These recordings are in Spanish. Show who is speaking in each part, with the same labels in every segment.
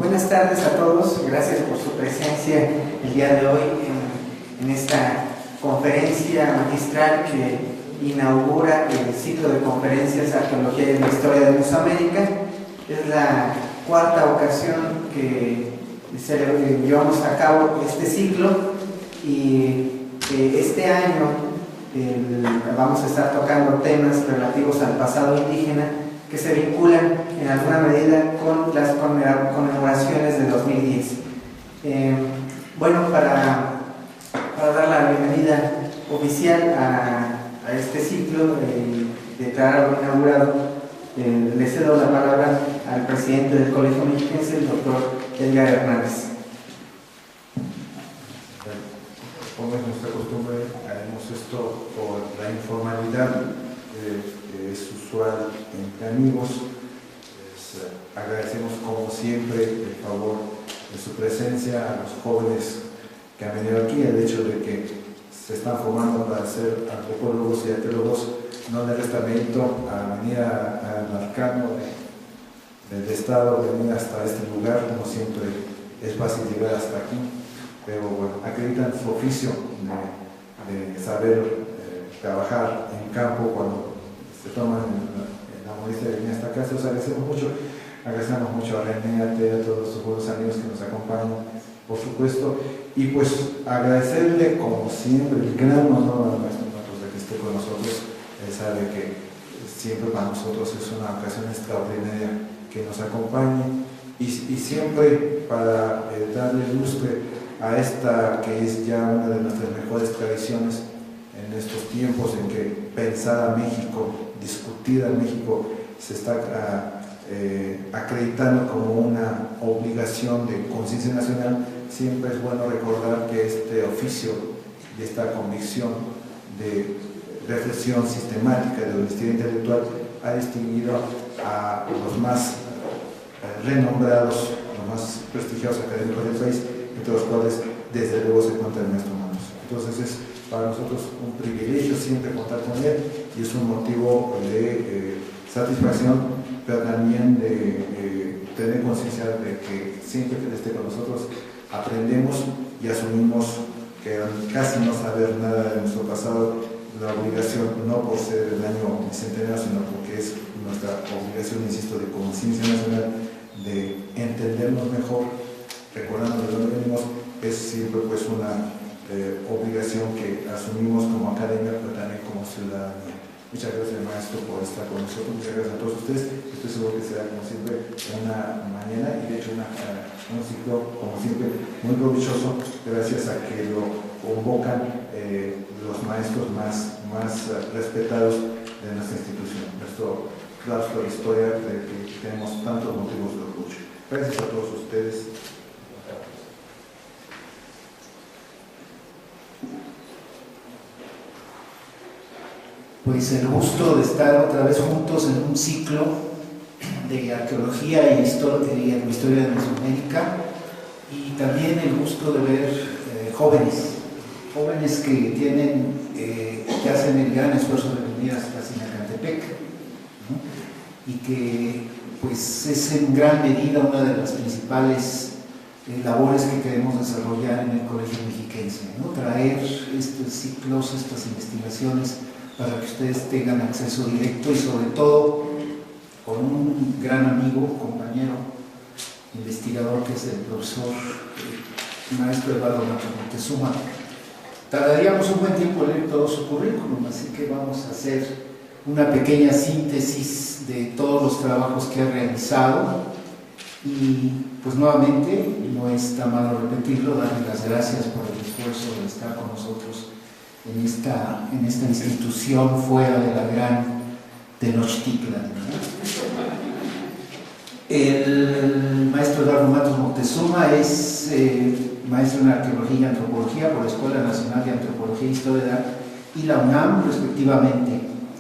Speaker 1: Buenas tardes a todos, gracias por su presencia el día de hoy en esta conferencia magistral que inaugura el ciclo de conferencias Arqueología y la Historia de Mesoamérica. Es la cuarta ocasión que llevamos a cabo este ciclo y este año vamos a estar tocando temas relativos al pasado indígena que se vinculan en alguna medida con las conmemoraciones de 2010. Bueno, para dar la bienvenida oficial a este ciclo, declararlo inaugurado, le cedo la palabra al presidente del Colegio Mexiquense, el doctor Edgar Hernández.
Speaker 2: Como es nuestra costumbre, haremos esto por la informalidad que es usual entre amigos. Agradecemos como siempre el favor de su presencia a los jóvenes que han venido aquí, el hecho de que se están formando para ser antropólogos y arqueólogos no le resta mérito a venir al arcano del Estado, venir hasta este lugar. Como siempre es fácil llegar hasta aquí, pero bueno, acreditan su oficio de saber trabajar en campo cuando se toman la molestia de venir hasta acá. Se os agradecemos mucho a René, a todos los buenos amigos que nos acompañan, por supuesto, y pues agradecerle como siempre el gran honor al maestro Matos de que esté con nosotros. Él sabe que siempre para nosotros es una ocasión extraordinaria que nos acompañe y siempre para darle lustre a esta que es ya una de nuestras mejores tradiciones en estos tiempos en que pensar a México, discutir a México se está acreditando como una obligación de conciencia nacional. Siempre es bueno recordar que este oficio y esta convicción de reflexión sistemática de honestidad intelectual ha distinguido a los más renombrados, los más prestigiosos académicos del país, entre los cuales desde luego se cuenta el maestro Manos. Entonces es para nosotros un privilegio siempre contar con él y es un motivo de satisfacción, pero también de tener conciencia de que siempre que él esté con nosotros aprendemos y asumimos que casi no saber nada de nuestro pasado, la obligación no por ser el año bicentenario, sino porque es nuestra obligación, insisto, de conciencia nacional, de entendernos mejor, recordando de dónde venimos, es siempre pues una obligación que asumimos como academia, pero también como ciudadanía. Muchas gracias, maestro, por estar con nosotros. Muchas gracias a todos ustedes. Estoy seguro que será, como siempre, una mañana y de hecho un ciclo, como siempre, muy provechoso, gracias a que lo convocan los maestros más respetados de nuestra institución. Nuestro claustro de historia, de que tenemos tantos motivos de orgullo. Gracias a todos ustedes.
Speaker 3: Pues el gusto de estar otra vez juntos en un ciclo de arqueología y historia de Mesoamérica, y también el gusto de ver jóvenes que hacen el gran esfuerzo de venir hasta Sinacantepec, ¿no? Y que pues es en gran medida una de las principales labores que queremos desarrollar en el Colegio Mexiquense, ¿no? Traer estos ciclos, estas investigaciones para que ustedes tengan acceso directo y sobre todo con un gran amigo, compañero, investigador que es el profesor maestro Eduardo Matos Moctezuma. Tardaríamos un buen tiempo en leer todo su currículum, así que vamos a hacer una pequeña síntesis de todos los trabajos que ha realizado y pues nuevamente, no está malo repetirlo, darle las gracias por el esfuerzo de estar con nosotros en esta institución fuera de la gran Tenochtitlan, ¿no? El maestro Eduardo Matos Moctezuma es maestro en Arqueología y Antropología por la Escuela Nacional de Antropología e Historia y la UNAM, respectivamente.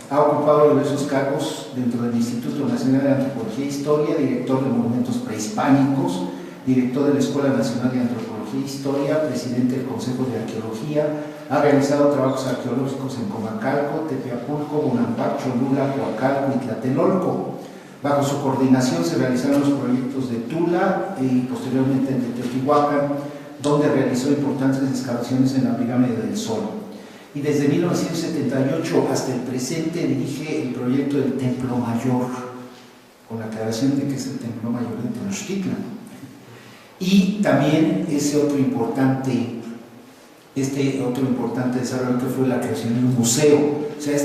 Speaker 3: Ha ocupado diversos cargos dentro del Instituto Nacional de Antropología e Historia, director de Monumentos Prehispánicos, director de la Escuela Nacional de Antropología e Historia, presidente del Consejo de Arqueología. Ha realizado trabajos arqueológicos en Comacalco, Tepeapulco, Bonampak, Cholula, Coacalco y Tlatelolco. Bajo su coordinación se realizaron los proyectos de Tula y posteriormente de Teotihuacán, donde realizó importantes excavaciones en la pirámide del Sol. Y desde 1978 hasta el presente dirige el proyecto del Templo Mayor, con la aclaración de que es el Templo Mayor de Tenochtitlan. Y también otro importante desarrollo que fue la creación de un museo. O sea,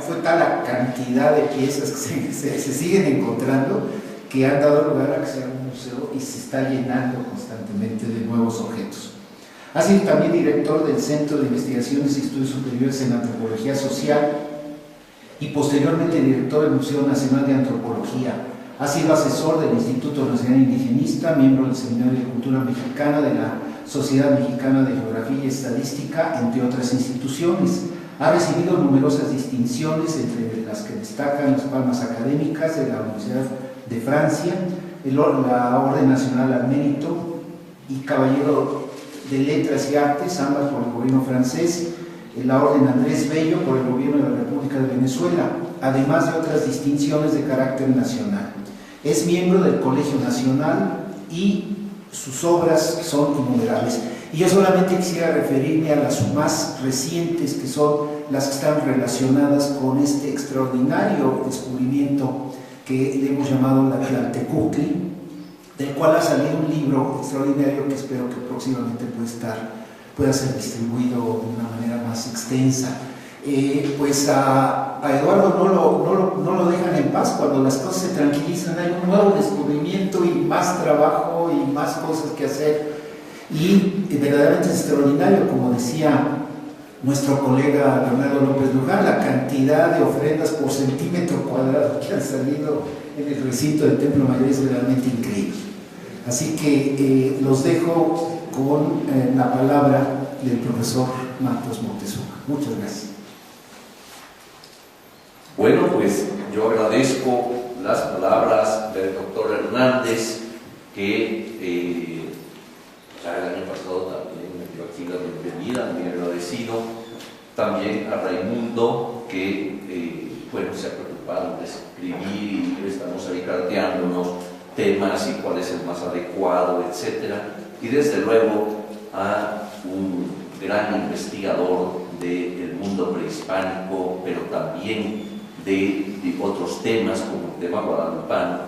Speaker 3: fue tal la cantidad de piezas que se siguen encontrando que han dado lugar a que sea un museo y se está llenando constantemente de nuevos objetos. Ha sido también director del Centro de Investigaciones y Estudios Superiores en Antropología Social y posteriormente director del Museo Nacional de Antropología. Ha sido asesor del Instituto Nacional Indigenista, miembro del Seminario de Cultura Mexicana, de la Sociedad Mexicana de Geografía y Estadística, entre otras instituciones. Ha recibido numerosas distinciones, entre las que destacan las palmas académicas de la Universidad de Francia, la Orden Nacional al Mérito y Caballero de Letras y Artes, ambas por el gobierno francés, la Orden Andrés Bello por el gobierno de la República de Venezuela, además de otras distinciones de carácter nacional. Es miembro del Colegio Nacional y sus obras son innumerables. Y yo solamente quisiera referirme a las más recientes, que son las que están relacionadas con este extraordinario descubrimiento que le hemos llamado la Tlaltecuhtli, del cual ha salido un libro extraordinario que espero que próximamente pueda ser distribuido de una manera más extensa. Pues a Eduardo no lo dejan en paz. Cuando las cosas se tranquilizan hay un nuevo descubrimiento y más trabajo y más cosas que hacer, y verdaderamente es extraordinario, como decía nuestro colega Leonardo López Luján, la cantidad de ofrendas por centímetro cuadrado que han salido en el recinto del Templo Mayor es realmente increíble. Así que los dejo con la palabra del profesor Matos Moctezuma. Muchas gracias.
Speaker 4: Bueno, pues yo agradezco las palabras del doctor Hernández, que ya el año pasado también me dio aquí la bienvenida, muy agradecido. También a Raimundo, que bueno, se ha preocupado de escribir y estamos ahí carteándonos temas y cuál es el más adecuado, etc. Y desde luego a un gran investigador del mundo prehispánico, pero también de otros temas como el tema guadalupano,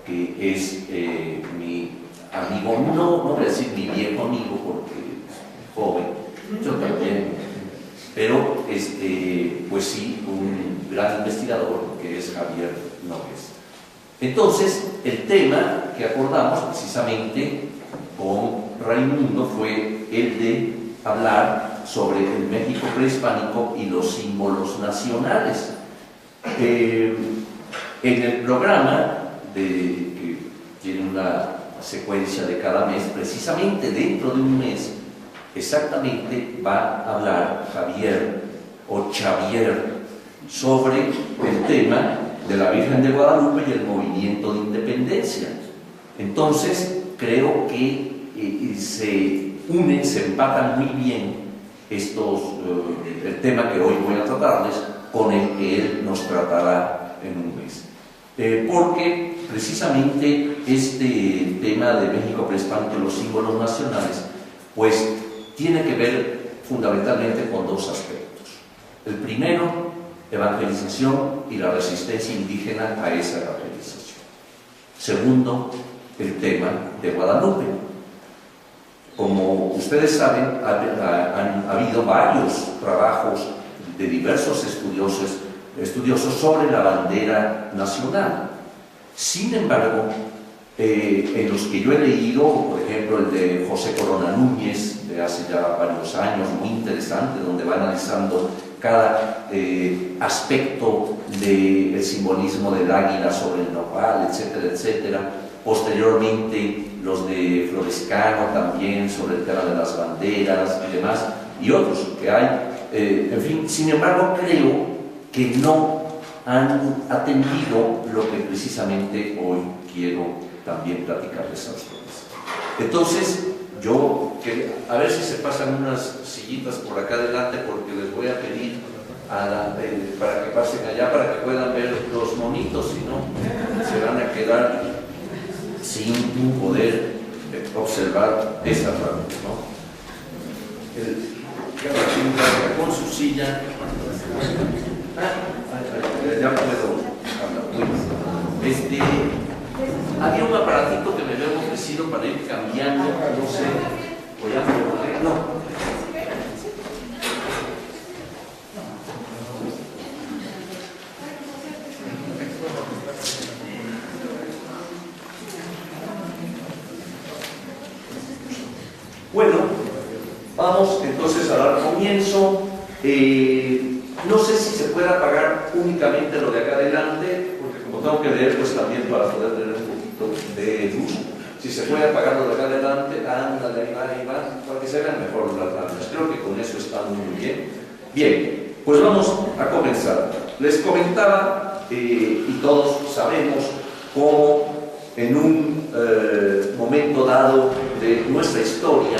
Speaker 4: que es mi amigo, no voy a decir mi viejo amigo porque es joven, yo también, pero pues sí, un gran investigador que es Javier Nogués. Entonces, el tema que acordamos precisamente con Raimundo fue el de hablar sobre el México prehispánico y los símbolos nacionales. En el programa que tiene una secuencia de cada mes, precisamente dentro de un mes exactamente va a hablar Javier o Xavier sobre el tema de la Virgen de Guadalupe y el movimiento de independencia. Entonces creo que se unen, se empatan muy bien el tema que hoy voy a tratarles con el que él nos tratará en un mes. Porque precisamente este tema de México prehispánico y los símbolos nacionales, pues tiene que ver fundamentalmente con dos aspectos. El primero, evangelización y la resistencia indígena a esa evangelización. Segundo, el tema de Guadalupe. Como ustedes saben, han habido varios trabajos de diversos estudiosos sobre la bandera nacional. Sin embargo, en los que yo he leído, por ejemplo el de José Corona Núñez, de hace ya varios años, muy interesante, donde va analizando cada aspecto del simbolismo del águila sobre el nopal, etcétera, etcétera. Posteriormente, los de Florescano también sobre el tema de las banderas y demás, y otros que hay. En fin, sin embargo, creo que no han atendido lo que precisamente hoy quiero también platicarles a ustedes. Entonces, yo, a ver si se pasan unas sillitas por acá adelante, porque les voy a pedir para que pasen allá, para que puedan ver los monitos, si no, se van a quedar sin poder observar esa parte, ¿no? Con su silla. Ya puedo hablar. Había un aparatito que me había ofrecido para ir cambiando, no sé, o ya me lo borré, no. Bueno, vamos entonces a dar comienzo. No sé si se puede apagar únicamente lo de acá adelante, porque como tengo que leer, pues también para poder tener un poquito de luz. Si se puede apagar lo de acá adelante, ándale, ahí va, para que se vean mejor las lámparas. Creo que con eso está muy bien. Bien, pues vamos a comenzar. Les comentaba, y todos sabemos, cómo en un momento dado de nuestra historia,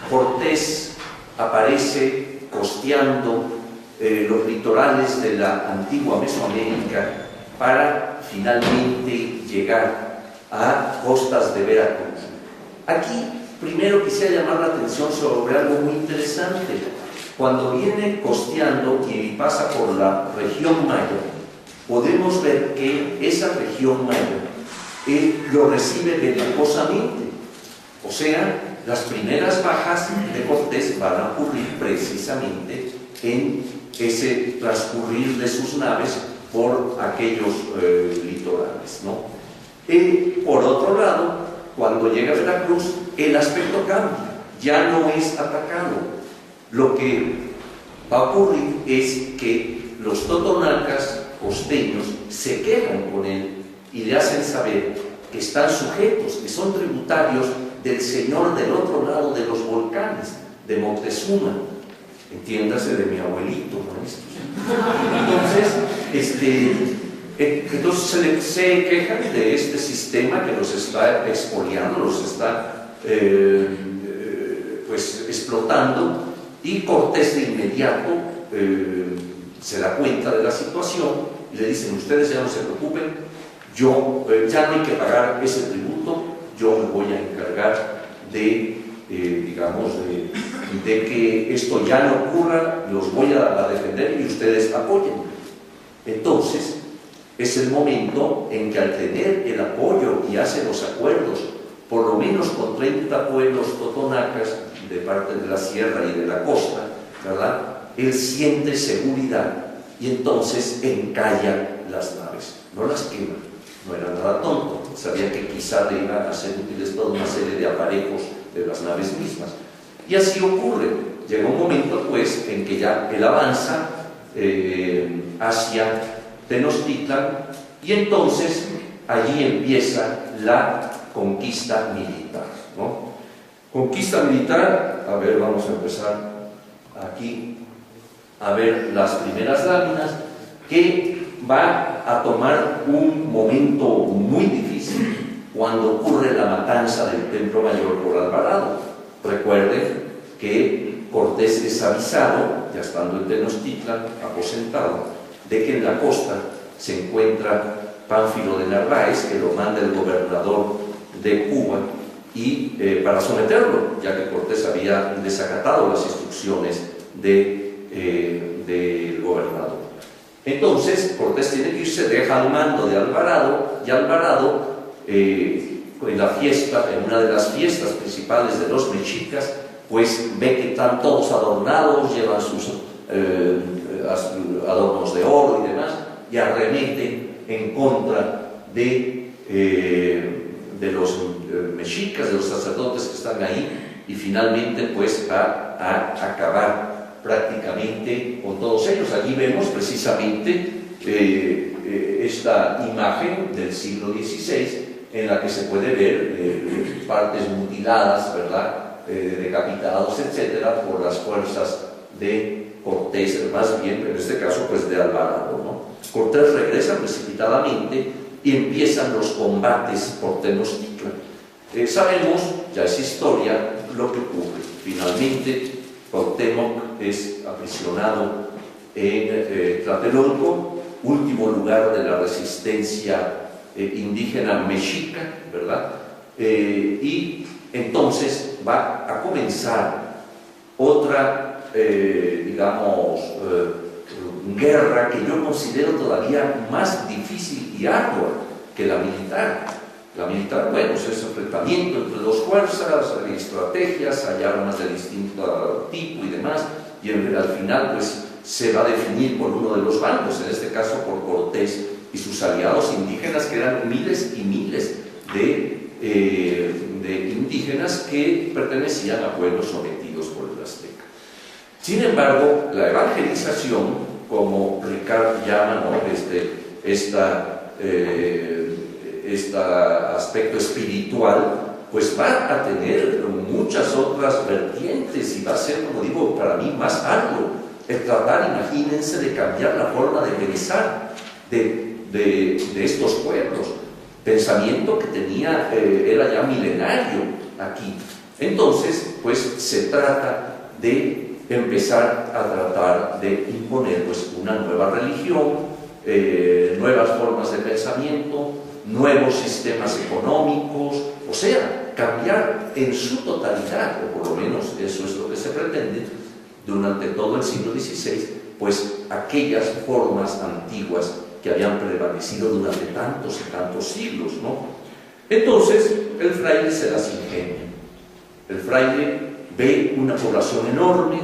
Speaker 4: Cortés aparece costeando los litorales de la antigua Mesoamérica para finalmente llegar a costas de Veracruz. Aquí primero quisiera llamar la atención sobre algo muy interesante. Cuando viene costeando y pasa por la región Maya, podemos ver que esa región Maya lo recibe ventajosamente. O sea, las primeras bajas de Cortés van a ocurrir precisamente en ese transcurrir de sus naves por aquellos litorales, ¿no? Por otro lado, cuando llega a Veracruz, el aspecto cambia, ya no es atacado. Lo que va a ocurrir es que los totonacas costeños se quejan con él y le hacen saber que están sujetos, que son tributarios del señor del otro lado de los volcanes, de Moctezuma. Entiéndase de mi abuelito, entonces se quejan de este sistema que los está expoliando, los está pues explotando, y Cortés de inmediato se da cuenta de la situación y le dicen: ustedes ya no se preocupen, yo ya no hay que pagar ese tributo, yo me voy a encargar de, digamos, de que esto ya no ocurra, los voy a defender y ustedes apoyen. Entonces, es el momento en que, al tener el apoyo y hace los acuerdos, por lo menos con 30 pueblos totonacas de parte de la sierra y de la costa, ¿verdad?, él siente seguridad y entonces encalla las naves, no las quema. No era nada tonto, sabía que quizá le iban a hacer útiles toda una serie de aparejos de las naves mismas. Y así ocurre. Llega un momento, pues, en que ya él avanza hacia Tenochtitlan, y entonces allí empieza la conquista militar, ¿no? Conquista militar, a ver, vamos a empezar aquí a ver las primeras láminas, que va a tomar un momento muy difícil cuando ocurre la matanza del Templo Mayor por Alvarado. Recuerden que Cortés es avisado, ya estando en Tenochtitlan, aposentado, de que en la costa se encuentra Pánfilo de Narváez, que lo manda el gobernador de Cuba, y para someterlo, ya que Cortés había desacatado las instrucciones del gobernador. Entonces Cortés tiene que irse, deja al mando de Alvarado, y Alvarado, en la fiesta, en una de las fiestas principales de los mexicas, pues ve que están todos adornados, llevan sus adornos de oro y demás, y arremeten en contra de los mexicas, de los sacerdotes que están ahí, y finalmente pues va a acabar prácticamente con todos ellos. Allí vemos precisamente esta imagen del siglo XVI, en la que se puede ver partes mutiladas, ¿verdad?, decapitados, etcétera, por las fuerzas de Cortés, más bien, en este caso, pues de Alvarado, ¿no? Cortés regresa precipitadamente y empiezan los combates por Tenochtitlan. Sabemos, ya es historia, lo que ocurre. Finalmente, Cuauhtémoc es aprisionado en Tlatelolco, último lugar de la resistencia indígena mexica, ¿verdad? Y entonces va a comenzar otra, digamos, guerra que yo considero todavía más difícil y ardua que la militar. La militar, bueno, es enfrentamiento entre dos fuerzas, hay estrategias, hay armas de distinto tipo y demás, y al final pues se va a definir por uno de los bandos, en este caso por Cortés y sus aliados indígenas, que eran miles y miles de indígenas que pertenecían a pueblos sometidos por el azteca. Sin embargo, la evangelización, como Ricard llama, ¿no?, este aspecto espiritual, pues va a tener muchas otras vertientes y va a ser, como digo, para mí más arduo el tratar, imagínense, de cambiar la forma de pensar de estos pueblos. Pensamiento que tenía, era ya milenario aquí. Entonces, pues se trata de empezar a tratar de imponer pues una nueva religión, nuevas formas de pensamiento, nuevos sistemas económicos, o sea, cambiar en su totalidad, o por lo menos eso es lo que se pretende durante todo el siglo XVI, pues aquellas formas antiguas que habían prevalecido durante tantos y tantos siglos, ¿no? Entonces, el fraile se las ingenia. El fraile ve una población enorme,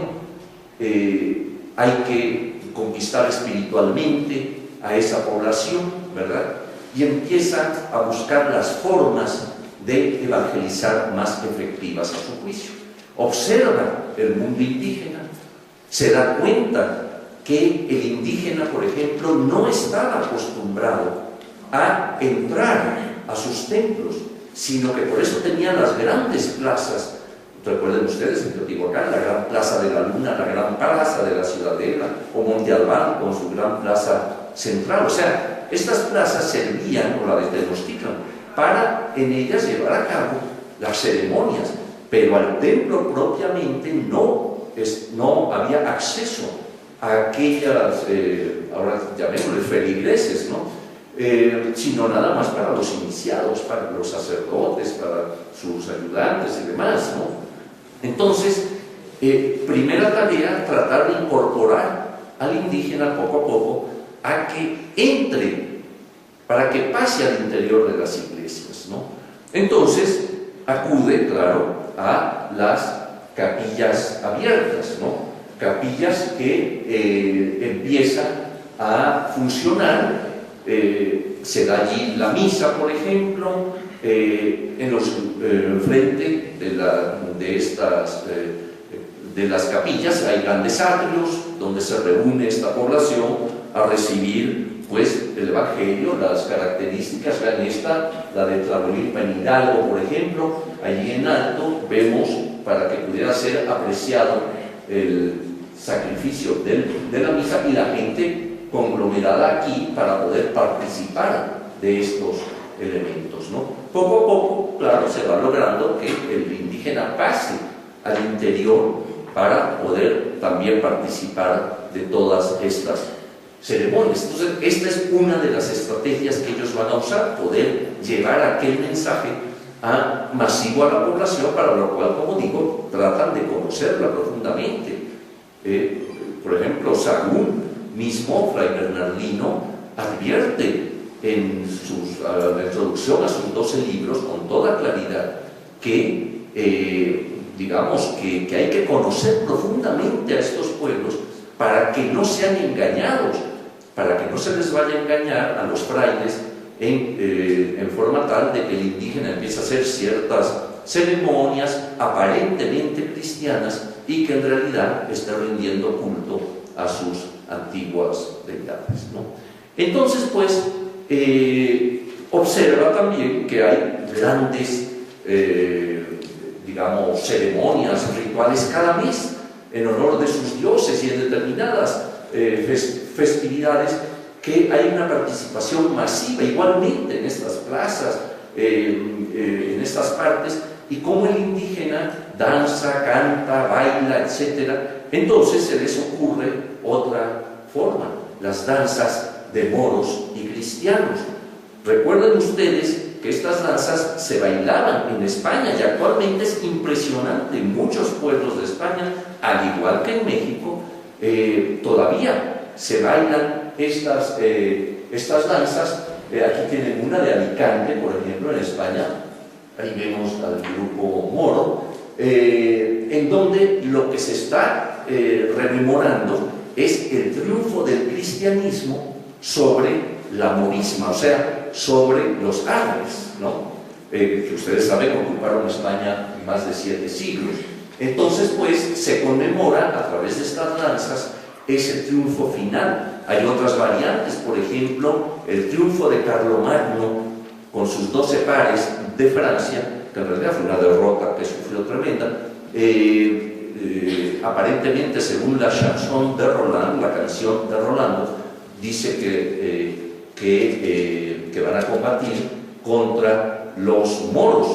Speaker 4: hay que conquistar espiritualmente a esa población, ¿verdad? Y empieza a buscar las formas de evangelizar más efectivas a su juicio. Observa el mundo indígena, se da cuenta que el indígena, por ejemplo, no estaba acostumbrado a entrar a sus templos, sino que por eso tenía las grandes plazas. Recuerden ustedes en Teotihuacán, la gran plaza de la Luna, la gran plaza de la Ciudadela, o Monte Albán con su gran plaza central. O sea, estas plazas servían, o la de Tenochtitlan, para en ellas llevar a cabo las ceremonias, pero al templo propiamente no había acceso a aquellas, ahora llamémosle feligreses, ¿no? Sino nada más para los iniciados, para los sacerdotes, para sus ayudantes y demás, ¿no? Entonces, primera tarea, tratar de incorporar al indígena poco a poco a que entre, para que pase al interior de las iglesias, ¿no? Entonces, acude, claro, a las capillas abiertas, ¿no? Capillas que empiezan a funcionar, se da allí la misa, por ejemplo, frente de las capillas hay grandes atrios donde se reúne esta población a recibir pues el evangelio, las características. Vean esta, la de Tlahuelilpa en Hidalgo, por ejemplo, allí en alto vemos, para que pudiera ser apreciado el sacrificio de la misa y la gente conglomerada aquí para poder participar de estos elementos, ¿no? Poco a poco, claro, se va logrando que el indígena pase al interior para poder también participar de todas estas ceremonias. Entonces, esta es una de las estrategias que ellos van a usar, poder llevar aquel mensaje masivo a la población, para lo cual, como digo, tratan de conocerla profundamente. Por ejemplo, Sahagún mismo, Fray Bernardino, advierte en la introducción a sus 12 libros con toda claridad que digamos que hay que conocer profundamente a estos pueblos para que no sean engañados, para que no se les vaya a engañar a los frailes en forma tal de que el indígena empiece a hacer ciertas ceremonias aparentemente cristianas y que en realidad esté rindiendo culto a sus antiguas deidades, ¿no? Entonces, pues, observa también que hay grandes, digamos, ceremonias, rituales cada mes en honor de sus dioses y en determinadas festividades, que hay una participación masiva igualmente en estas plazas, en estas partes, y como el indígena danza, canta, baila, etc. Entonces se les ocurre otra forma, las danzas de moros y cristianos. Recuerden ustedes que estas danzas se bailaban en España y actualmente es impresionante. En muchos pueblos de España, al igual que en México, todavía se bailan estas danzas. Aquí tienen una de Alicante, por ejemplo, en España. Ahí vemos al grupo moro, en donde lo que se está rememorando es el triunfo del cristianismo sobre la morisma, o sea, sobre los árabes, ¿no? Que ustedes saben, ocuparon España más de 7 siglos. Entonces, pues, se conmemora a través de estas danzas ese triunfo final. Hay otras variantes, por ejemplo, el triunfo de Carlomagno con sus 12 pares de Francia, que en realidad fue una derrota que sufrió tremenda. Aparentemente, según la chanson de Roland, la canción de Rolando, dice que van a combatir contra los moros.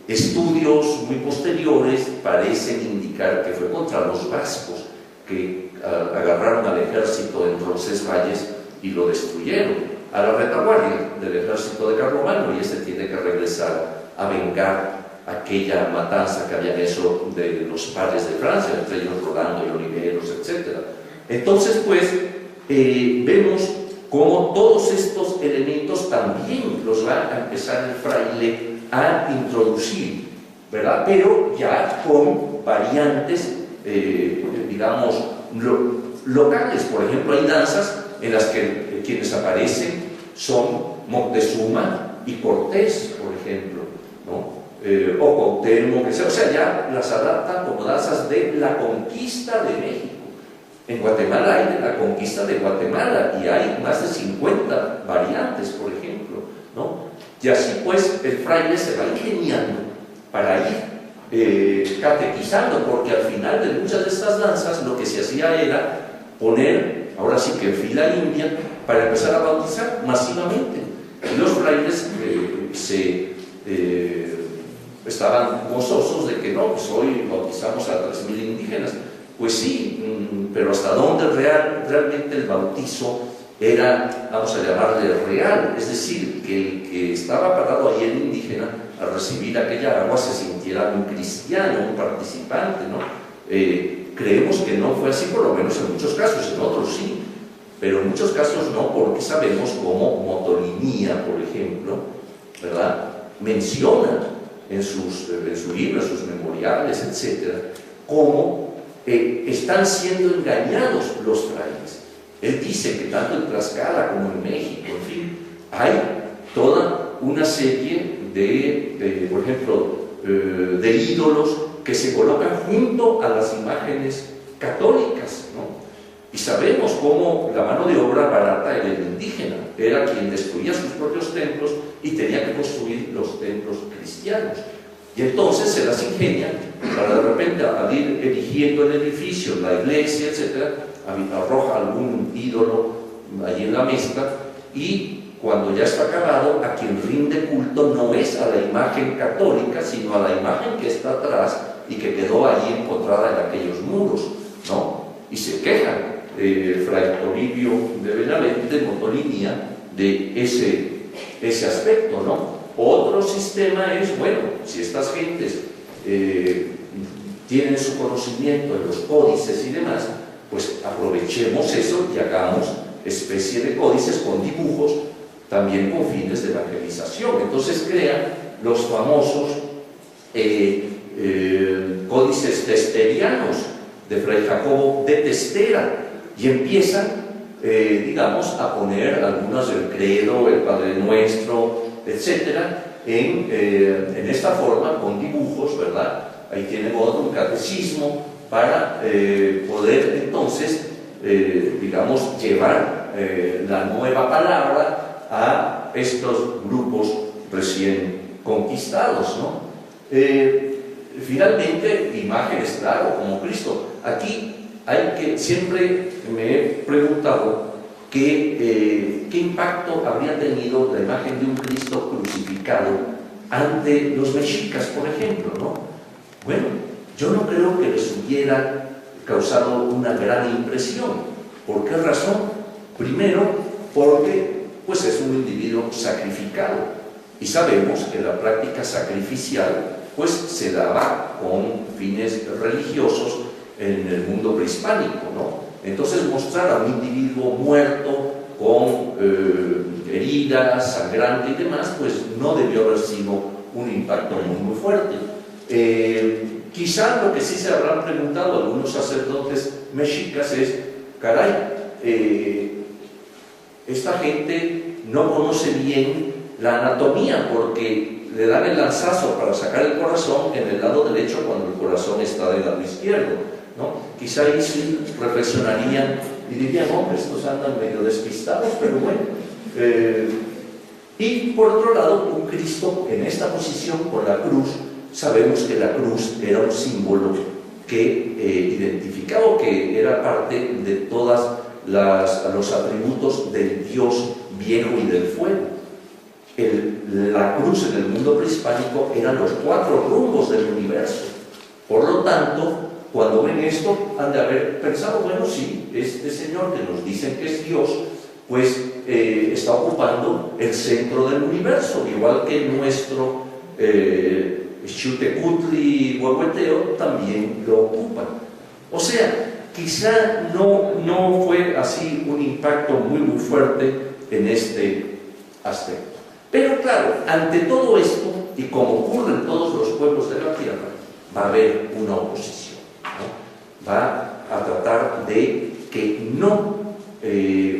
Speaker 4: Estudios muy posteriores parecen indicar que fue contra los vascos, que agarraron al ejército en Roncesvalles y lo destruyeron, a la retaguardia del ejército de Carlomagno, y este tiene que regresar a vengar aquella matanza que habían hecho de los pares de Francia, entre ellos Rolando y Oliveros, etc. Entonces, pues, vemos cómo todos estos elementos también los va a empezar el fraile a introducir, ¿verdad? Pero ya con variantes, digamos, locales. Por ejemplo, hay danzas en las que quienes aparecen son Moctezuma y Cortés, por ejemplo, ¿no? O Cuauhtémoc, o sea, ya las adaptan como danzas de la conquista de México. En Guatemala hay de la conquista de Guatemala y hay más de 50 variantes, por ejemplo, ¿no? Y así pues el fraile se va ingeniando para ir catequizando, porque al final de muchas de estas danzas lo que se hacía era poner, ahora sí que en fila india, para empezar a bautizar masivamente. Y los frailes estaban gozosos de que no, pues hoy bautizamos a 3.000 indígenas. Pues sí, pero hasta dónde realmente el bautizo era, vamos a llamarle real, es decir, que el que estaba parado ahí, el indígena, al recibir aquella agua se sintiera un cristiano, un participante, ¿no? Creemos que no fue así, por lo menos en muchos casos, en otros sí, pero en muchos casos no, porque sabemos cómo Motolinía, por ejemplo, ¿verdad?, menciona en su libro, en sus memoriales, etcétera, cómo están siendo engañados los frailes. Él dice que tanto en Tlaxcala como en México, en fin, hay toda una serie por ejemplo, de ídolos que se colocan junto a las imágenes católicas, ¿no? Y sabemos cómo la mano de obra barata era el indígena, era quien destruía sus propios templos y tenía que construir los templos cristianos. Y entonces se las ingenia para de repente, al ir erigiendo el edificio, la iglesia, etc., arroja algún ídolo allí en la mezcla, y cuando ya está acabado, a quien rinde culto no es a la imagen católica, sino a la imagen que está atrás y que quedó allí encontrada en aquellos muros, ¿no? Y se quejan Fray Toribio de Benavente, Motolinía, de ese aspecto, ¿no? Otro sistema es, bueno, si estas gentes tienen su conocimiento en los códices y demás, pues aprovechemos eso y hagamos especie de códices con dibujos, también con fines de evangelización. Entonces crean los famosos códices testerianos de Fray Jacobo de Testera, y empiezan, digamos, a poner algunas del credo, el Padre Nuestro, etcétera, en esta forma, con dibujos, ¿verdad? Ahí tienen otro, un catecismo, para poder entonces, digamos, llevar la nueva palabra a estos grupos recién conquistados, ¿no? Finalmente, imágenes, claro, como Cristo. Aquí siempre me he preguntado qué impacto habría tenido la imagen de un Cristo crucificado ante los mexicas, por ejemplo, ¿no? Bueno, yo no creo que les hubiera causado una gran impresión. ¿Por qué razón? Primero, porque pues es un individuo sacrificado y sabemos que la práctica sacrificial pues se daba con fines religiosos en el mundo prehispánico, ¿no? Entonces mostrar a un individuo muerto con heridas, sangrante y demás, pues no debió haber sido un impacto muy fuerte. Quizá lo que sí se habrán preguntado algunos sacerdotes mexicas es, caray, esta gente no conoce bien la anatomía porque le dan el lanzazo para sacar el corazón en el lado derecho cuando el corazón está del lado izquierdo, ¿no? Quizá ahí sí reflexionarían y dirían, hombre, estos andan medio despistados, pero bueno. Y por otro lado, un Cristo en esta posición con la cruz, sabemos que la cruz era un símbolo que identificaba, que era parte de todos los atributos del Dios viejo y del fuego. La cruz en el mundo prehispánico eran los 4 rumbos del universo. Por lo tanto, cuando ven esto, han de haber pensado, bueno, sí, este Señor que nos dicen que es Dios, pues está ocupando el centro del universo, igual que nuestro Xiuhtecutli y Huehueteo también lo ocupan. O sea, quizá no fue así un impacto muy fuerte en este aspecto. Pero claro, ante todo esto, y como ocurre en todos los pueblos de la tierra, va a haber una oposición, ¿no? Va a tratar de que no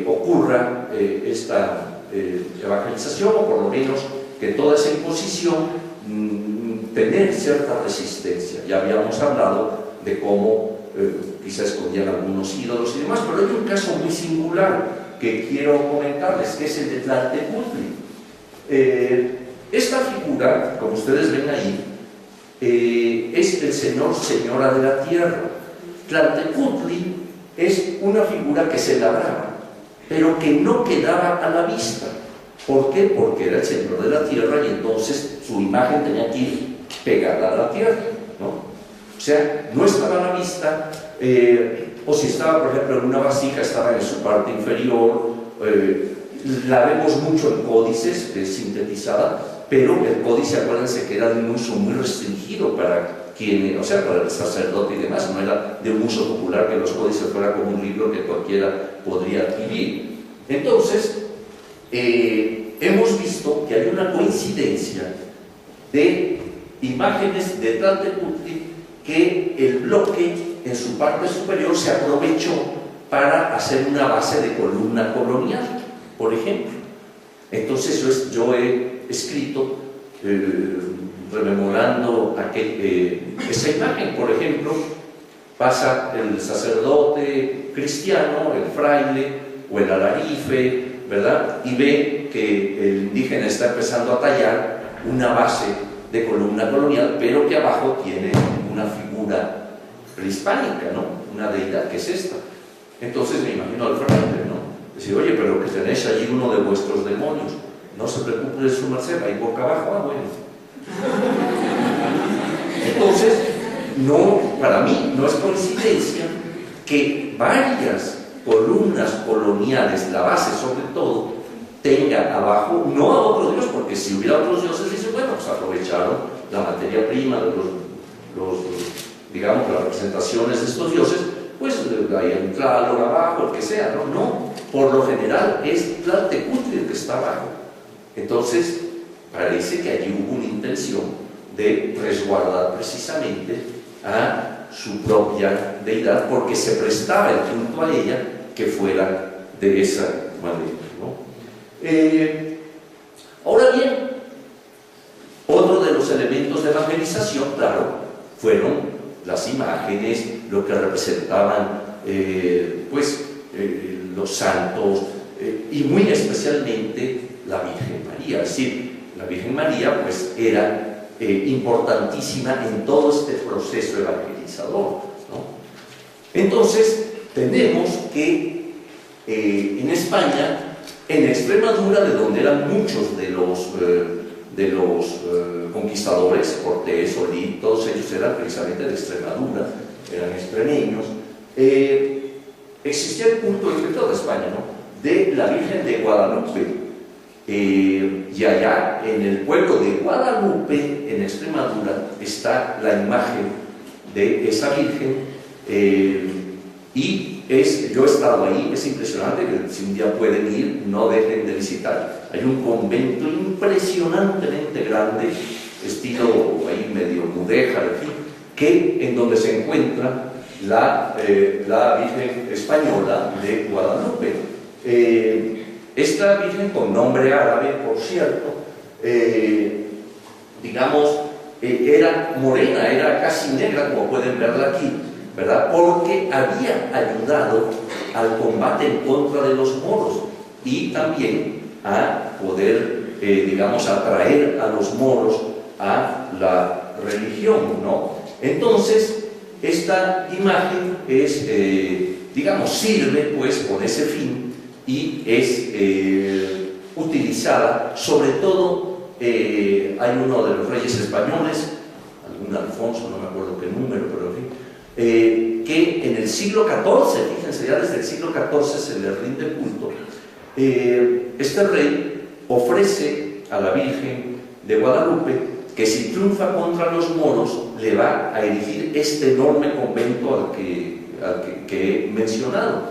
Speaker 4: ocurra esta evangelización, o por lo menos que toda esa imposición tener cierta resistencia. Ya habíamos hablado de cómo quizás escondían algunos ídolos y demás, pero hay un caso muy singular que quiero comentarles, que es el de Tlaltecutli. Esta figura, como ustedes ven ahí, es el señora de la tierra. Tlaltecutli es una figura que se labraba, pero que no quedaba a la vista. ¿Por qué? Porque era el señor de la tierra y entonces su imagen tenía que ir pegada a la tierra, ¿no? O sea, no estaba a la vista, o si estaba, por ejemplo, en una vasija, estaba en su parte inferior. La vemos mucho en códices, sintetizada, pero el códice, acuérdense que era de un uso muy restringido para quien, o sea, para el sacerdote y demás, no era de un uso popular que los códices fuera como un libro que cualquiera podría adquirir. Entonces, hemos visto que hay una coincidencia de imágenes de Tlaltecutli que el bloque en su parte superior se aprovechó para hacer una base de columna colonial, por ejemplo. Entonces yo he escrito rememorando esa imagen. Por ejemplo, pasa el sacerdote cristiano, el fraile o el alarife, ¿verdad? Y ve que el indígena está empezando a tallar una base de columna colonial, pero que abajo tiene una figura prehispánica, ¿no? Una deidad, que es esta. Entonces me imagino al fraile, ¿no? Decir, oye, pero que tenéis allí uno de vuestros demonios, no se preocupe de su merced, ahí boca abajo, bueno. Entonces, para mí no es coincidencia que varias columnas coloniales, la base sobre todo, tenga abajo, no a otros dioses, porque si hubiera otros dioses, dicen, bueno, pues aprovecharon la materia prima de digamos, las representaciones de estos dioses, pues hay un Tlaloc abajo, el que sea, no, por lo general es Tlaltecutli el que está abajo. Entonces, parece que allí hubo una intención de resguardar precisamente a su propia deidad, porque se prestaba el culto a ella que fuera de esa manera, ¿no? Ahora bien, otro de los elementos de evangelización, claro, fueron las imágenes, lo que representaban los santos, y muy especialmente la Virgen María. Es decir, la Virgen María pues era importantísima en todo este proceso evangelizador, ¿no? Entonces tenemos que en España, en Extremadura, de donde eran muchos de los conquistadores, Cortés, Solís, todos ellos eran precisamente de Extremadura, eran extremeños, existía el culto en toda España, ¿no?, de la Virgen de Guadalupe. Y allá en el pueblo de Guadalupe, en Extremadura, está la imagen de esa Virgen. Yo he estado ahí, es impresionante, que si un día pueden ir, no dejen de visitar. Hay un convento impresionantemente grande, estilo ahí medio mudéjar, en donde se encuentra la Virgen española de Guadalupe. Esta Virgen, con nombre árabe, por cierto, digamos, era morena, era casi negra, como pueden verla aquí, ¿verdad?, porque había ayudado al combate en contra de los moros y también a poder, digamos, atraer a los moros a la religión, ¿no? Entonces, esta imagen es, digamos, sirve pues con ese fin y es utilizada, sobre todo, hay uno de los reyes españoles, algún Alfonso, no me acuerdo qué número, pero en fin, que en el siglo XIV, fíjense, ya desde el siglo XIV se le rinde culto. Este rey ofrece a la Virgen de Guadalupe que si triunfa contra los moros le va a erigir este enorme convento al que he mencionado.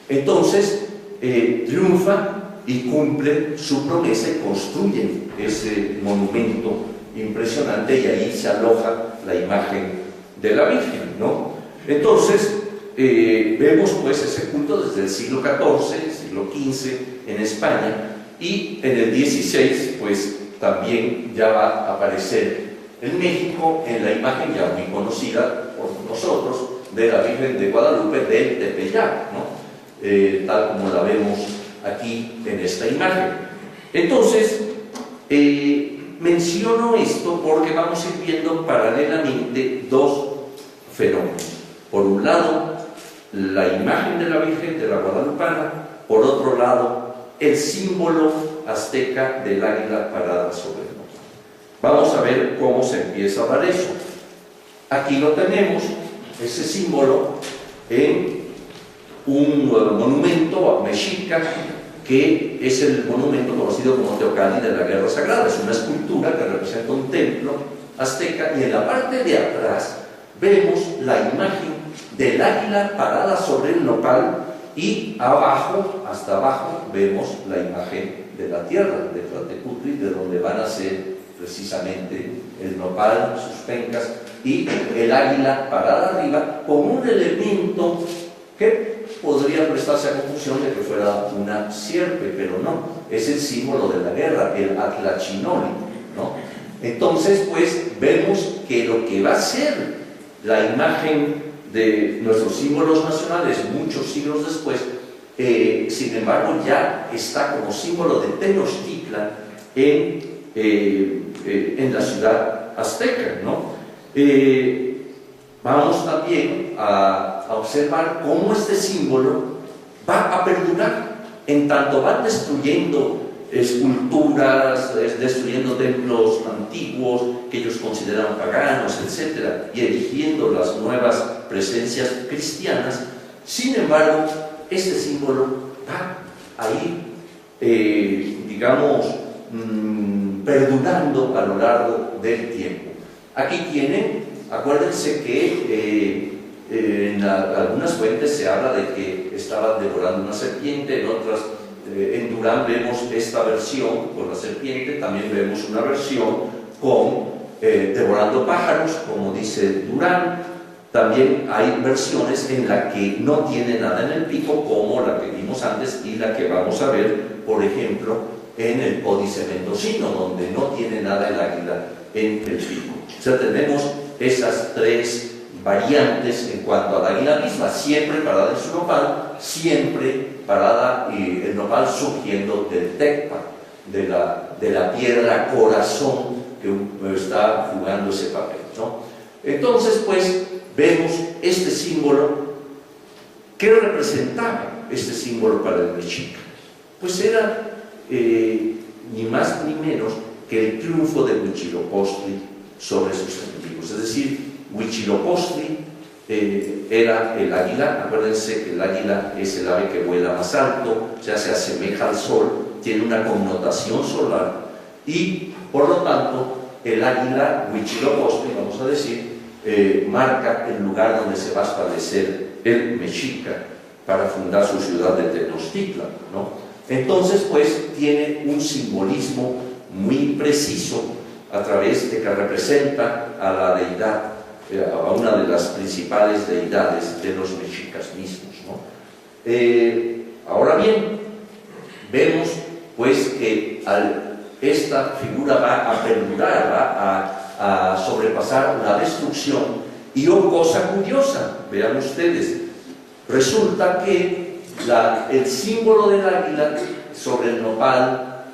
Speaker 4: Entonces triunfa y cumple su promesa y construyen ese monumento impresionante, y ahí se aloja la imagen de la Virgen, ¿no? Entonces vemos pues ese culto desde el siglo XIV, siglo XV en España, y en el XVI pues también ya va a aparecer en México en la imagen ya muy conocida por nosotros de la Virgen de Guadalupe del Tepeyac, ¿no? Tal como la vemos aquí en esta imagen. Entonces, menciono esto porque vamos a ir viendo paralelamente dos fenómenos. Por un lado, la imagen de la Virgen de la Guadalupana; por otro lado, el símbolo azteca del águila parada sobre el nopal. Vamos a ver cómo se empieza a dar eso. Aquí lo tenemos, ese símbolo, en un monumento mexica, que es el monumento conocido como Teocalli de la Guerra Sagrada. Es una escultura que representa un templo azteca, y en la parte de atrás vemos la imagen del águila parada sobre el nopal, y abajo, hasta abajo, vemos la imagen de la tierra, de Tlaltecutli, de donde van a ser precisamente el nopal, sus pencas, y el águila parada arriba, con un elemento que podría prestarse a confusión de que fuera una sierpe, pero no, es el símbolo de la guerra, el Atlachinoli, ¿no? Entonces, pues, vemos que lo que va a ser la imagen de nuestros símbolos nacionales muchos siglos después, sin embargo, ya está como símbolo de Tenochtitlan en la ciudad azteca, ¿no? Vamos también a observar cómo este símbolo va a perdurar, en tanto van destruyendo esculturas, destruyendo templos antiguos que ellos consideran paganos, etc., y erigiendo las nuevas presencias cristianas. Sin embargo, este símbolo va a ir, digamos, perdurando a lo largo del tiempo. Aquí tienen, acuérdense que en algunas fuentes se habla de que estaban devorando una serpiente, en otras, en Durán vemos esta versión con la serpiente, también vemos una versión con devorando pájaros, como dice Durán. También hay versiones en la que no tiene nada en el pico, como la que vimos antes y la que vamos a ver, por ejemplo, en el Códice Mendocino, donde no tiene nada el águila en el pico. O sea, tenemos esas tres variantes en cuanto a la águila misma, siempre parada en su nopal, siempre parada y el nopal surgiendo del tecpa, de la piedra corazón que está jugando ese papel, ¿no? Entonces, pues, vemos este símbolo. ¿Qué representaba este símbolo para el mexica? Pues era ni más ni menos que el triunfo de Huitzilopochtli sobre sus enemigos. Es decir, Huitzilopochtli era el águila. Acuérdense que el águila es el ave que vuela más alto, o sea, se asemeja al sol, tiene una connotación solar, y por lo tanto el águila Huitzilopochtli, vamos a decir, marca el lugar donde se va a establecer el mexica para fundar su ciudad de Tenochtitlan, ¿no? Entonces, pues, tiene un simbolismo muy preciso a través de que representa a la deidad, a una de las principales deidades de los mexicas mismos, ¿no? Ahora bien, vemos pues que esta figura va a perdurar, va a sobrepasar la destrucción. Y cosa curiosa, vean ustedes, resulta que el símbolo del águila sobre el nopal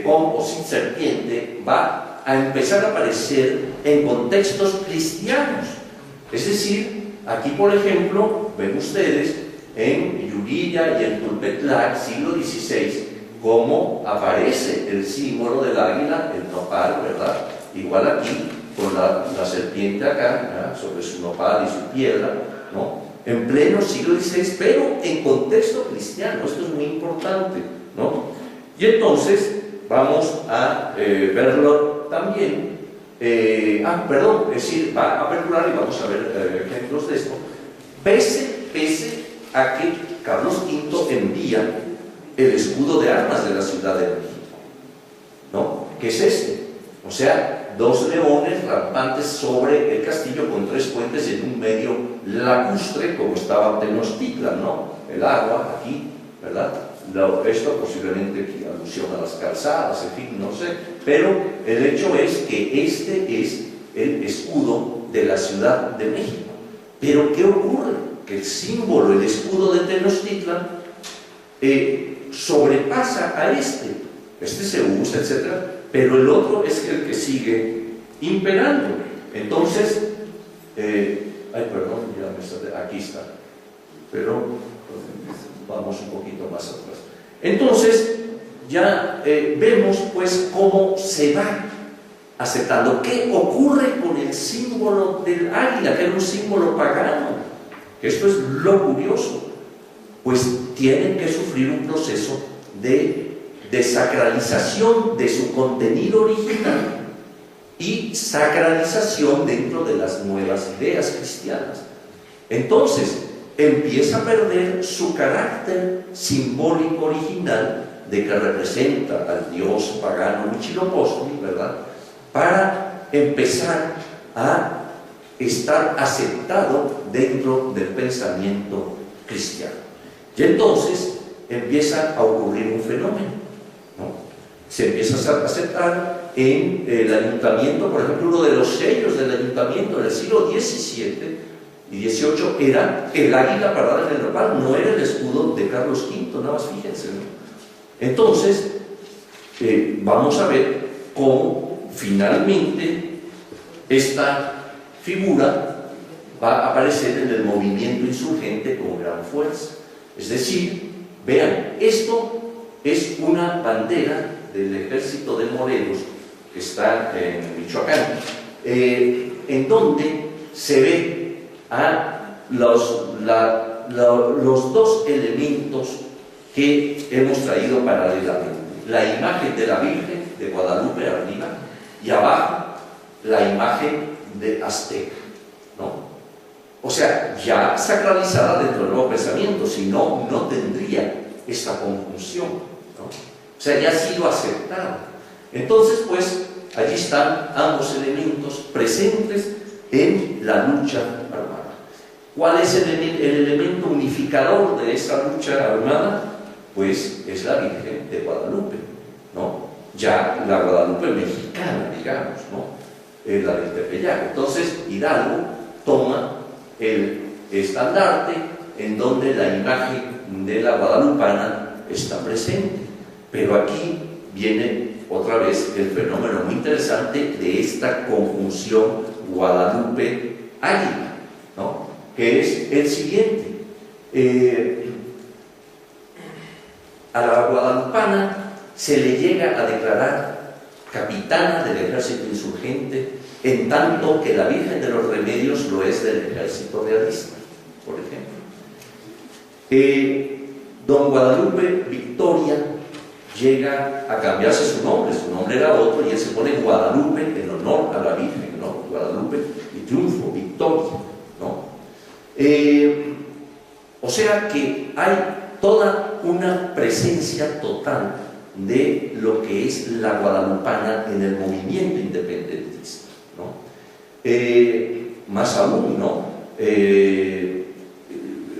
Speaker 4: con o sin serpiente va a empezar a aparecer en contextos cristianos. Es decir, aquí por ejemplo, ven ustedes en Yuriya y en Tulpetlac, siglo XVI, cómo aparece el símbolo del águila, el nopal, ¿verdad? Igual aquí, con la serpiente acá, ¿verdad?, sobre su nopal y su piedra, ¿no? En pleno siglo XVI, pero en contexto cristiano. Esto es muy importante, ¿no? Y entonces vamos a verlo también. Es decir, va a perdurar, y vamos a ver ejemplos de esto, pese a que Carlos V envía el escudo de armas de la Ciudad de México, ¿no? ¿Qué es este? O sea, 2 leones rampantes sobre el castillo con 3 puentes y en un medio lacustre, como estaba Tenochtitlan, ¿no? El agua aquí, ¿verdad? Esto posiblemente aquí alusión a las calzadas, en fin, no sé, pero el hecho es que este es el escudo de la Ciudad de México. Pero ¿qué ocurre? Que el símbolo, el escudo de Tenochtitlan sobrepasa a este se usa, etc., pero el otro es el que sigue imperando. Entonces, aquí está, pero vamos un poquito más atrás. Entonces, ya vemos pues cómo se va aceptando. ¿Qué ocurre con el símbolo del águila, que era un símbolo pagano? Esto es lo curioso. Pues tienen que sufrir un proceso de desacralización de su contenido original y sacralización dentro de las nuevas ideas cristianas. Entonces, empieza a perder su carácter simbólico original de que representa al dios pagano Huitzilopochtli, ¿verdad?, para empezar a estar aceptado dentro del pensamiento cristiano. Y entonces empieza a ocurrir un fenómeno, ¿no? Se empieza a aceptar en el ayuntamiento, por ejemplo, uno de los sellos del ayuntamiento en el siglo XVII y XVIII era el águila parada en el nopal, no era el escudo de Carlos V, nada más fíjense, ¿no? Entonces, vamos a ver cómo finalmente esta figura va a aparecer en el movimiento insurgente con gran fuerza. Es decir, vean, esto es una bandera del ejército de Morelos que está en Michoacán, en donde se ve a los 2 elementos que hemos traído paralelamente: la imagen de la Virgen de Guadalupe arriba y abajo la imagen de Azteca, ¿no? O sea, ya sacralizada dentro del nuevo pensamiento, si no, no tendría esta conjunción, ¿no? O sea, ya ha sido aceptada. Entonces, pues, allí están ambos elementos presentes en la lucha armada. ¿Cuál es el elemento unificador de esa lucha armada? Pues es la Virgen de Guadalupe, ¿no? Ya la Guadalupe mexicana, digamos, ¿no? La del Tepeyac. Entonces, Hidalgo toma el estandarte en donde la imagen de la guadalupana está presente. Pero aquí viene otra vez el fenómeno muy interesante de esta conjunción Guadalupe-Águila, ¿no?, que es el siguiente. A la guadalupana se le llega a declarar capitana del ejército insurgente, en tanto que la Virgen de los Remedios lo es del ejército realista, por ejemplo. Don Guadalupe Victoria llega a cambiarse su nombre era otro, y él se pone Guadalupe en honor a la Virgen, ¿no? Guadalupe y triunfo, victoria, ¿no? O sea que hay toda una presencia total de lo que es la guadalupana en el movimiento independentista, ¿no? Más aún, ¿no?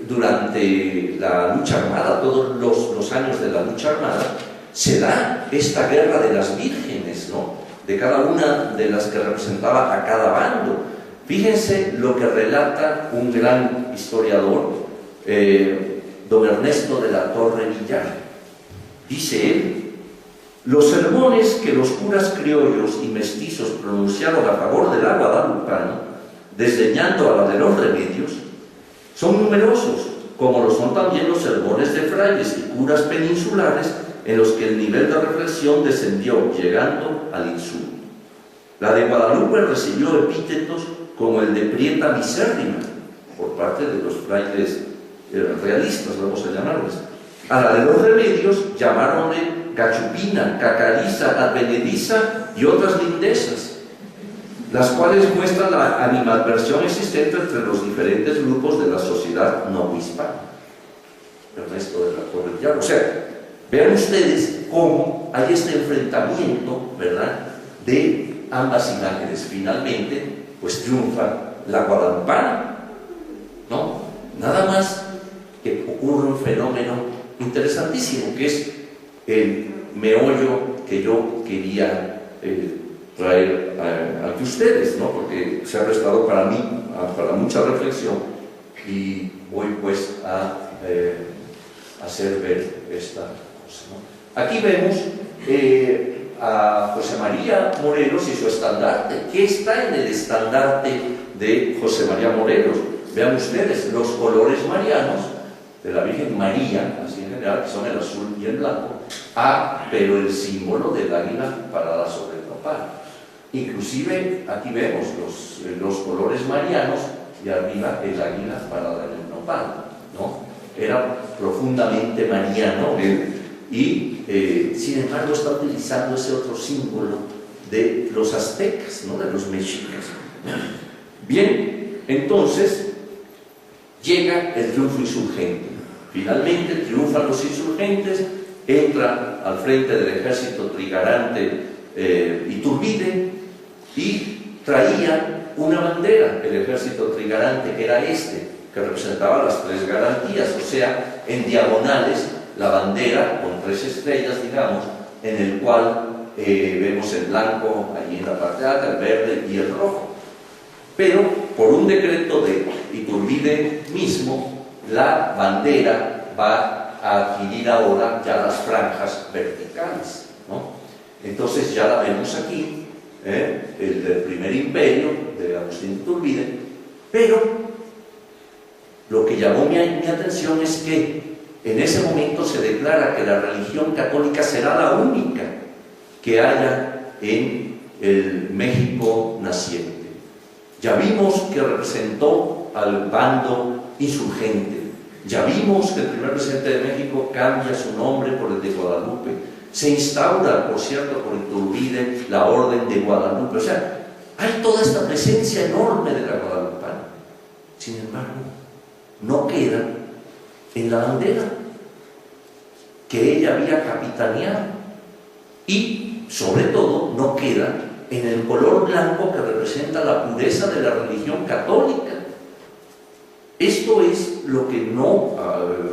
Speaker 4: Durante la lucha armada, todos los años de la lucha armada, se da esta guerra de las vírgenes, ¿no? De cada una de las que representaba a cada bando. Fíjense lo que relata un gran historiador, don Ernesto de la Torre Villar. Dice él: los sermones que los curas criollos y mestizos pronunciaron a favor de la guadalupana, desdeñando a la de los Remedios, son numerosos, como lo son también los sermones de frailes y curas peninsulares, en los que el nivel de reflexión descendió, llegando al insulto. La de Guadalupe recibió epítetos como el de prieta misérrima, por parte de los frailes realistas, vamos a llamarles. A la de los Remedios llamaronle cachupina, cacariza, advenediza y otras lindezas, las cuales muestran la animadversión existente entre los diferentes grupos de la sociedad no hispana. Ernesto de la Torre Villar. O sea, vean ustedes cómo hay este enfrentamiento, ¿verdad?, de ambas imágenes. Finalmente, pues triunfa la guadalupana, ¿no? Nada más que ocurre un fenómeno interesantísimo, que es el meollo que yo quería traer ante ustedes, ¿no? Porque se ha prestado para mí, para mucha reflexión, y voy pues a hacer ver esta cosa, ¿no? Aquí vemos a José María Morelos y su estandarte. ¿Qué está en el estandarte de José María Morelos? Vean ustedes los colores marianos de la Virgen María, así en general, que son el azul y el blanco, pero el símbolo del águila parada sobre el nopal. Inclusive aquí vemos los colores marianos y arriba el águila parada en el nopal, ¿no? Era profundamente mariano él, y sin embargo está utilizando ese otro símbolo de los aztecas, ¿no?, de los mexicas. Bien, entonces llega el triunfo insurgente. Finalmente triunfan los insurgentes, entra al frente del ejército trigarante Iturbide, y traía una bandera, el ejército trigarante, que era que representaba las tres garantías, o sea, en diagonales la bandera con tres estrellas, digamos, en el cual vemos el blanco allí en la parte alta, el verde y el rojo. Pero por un decreto de Iturbide mismo, la bandera va a adquirir ahora ya las franjas verticales, ¿no? Entonces ya la vemos aquí, el del primer imperio de Agustín Iturbide. Pero lo que llamó mi atención es que en ese momento se declara que la religión católica será la única que haya en el México naciente. Ya vimos que representó al bando insurgente, ya vimos que el primer presidente de México cambia su nombre por el de Guadalupe, se instaura, por cierto, por Iturbide, la Orden de Guadalupe. O sea, hay toda esta presencia enorme de la guadalupana. Sin embargo, no queda en la bandera que ella había capitaneado, y sobre todo no queda en el color blanco que representa la pureza de la religión católica. Esto es lo que no,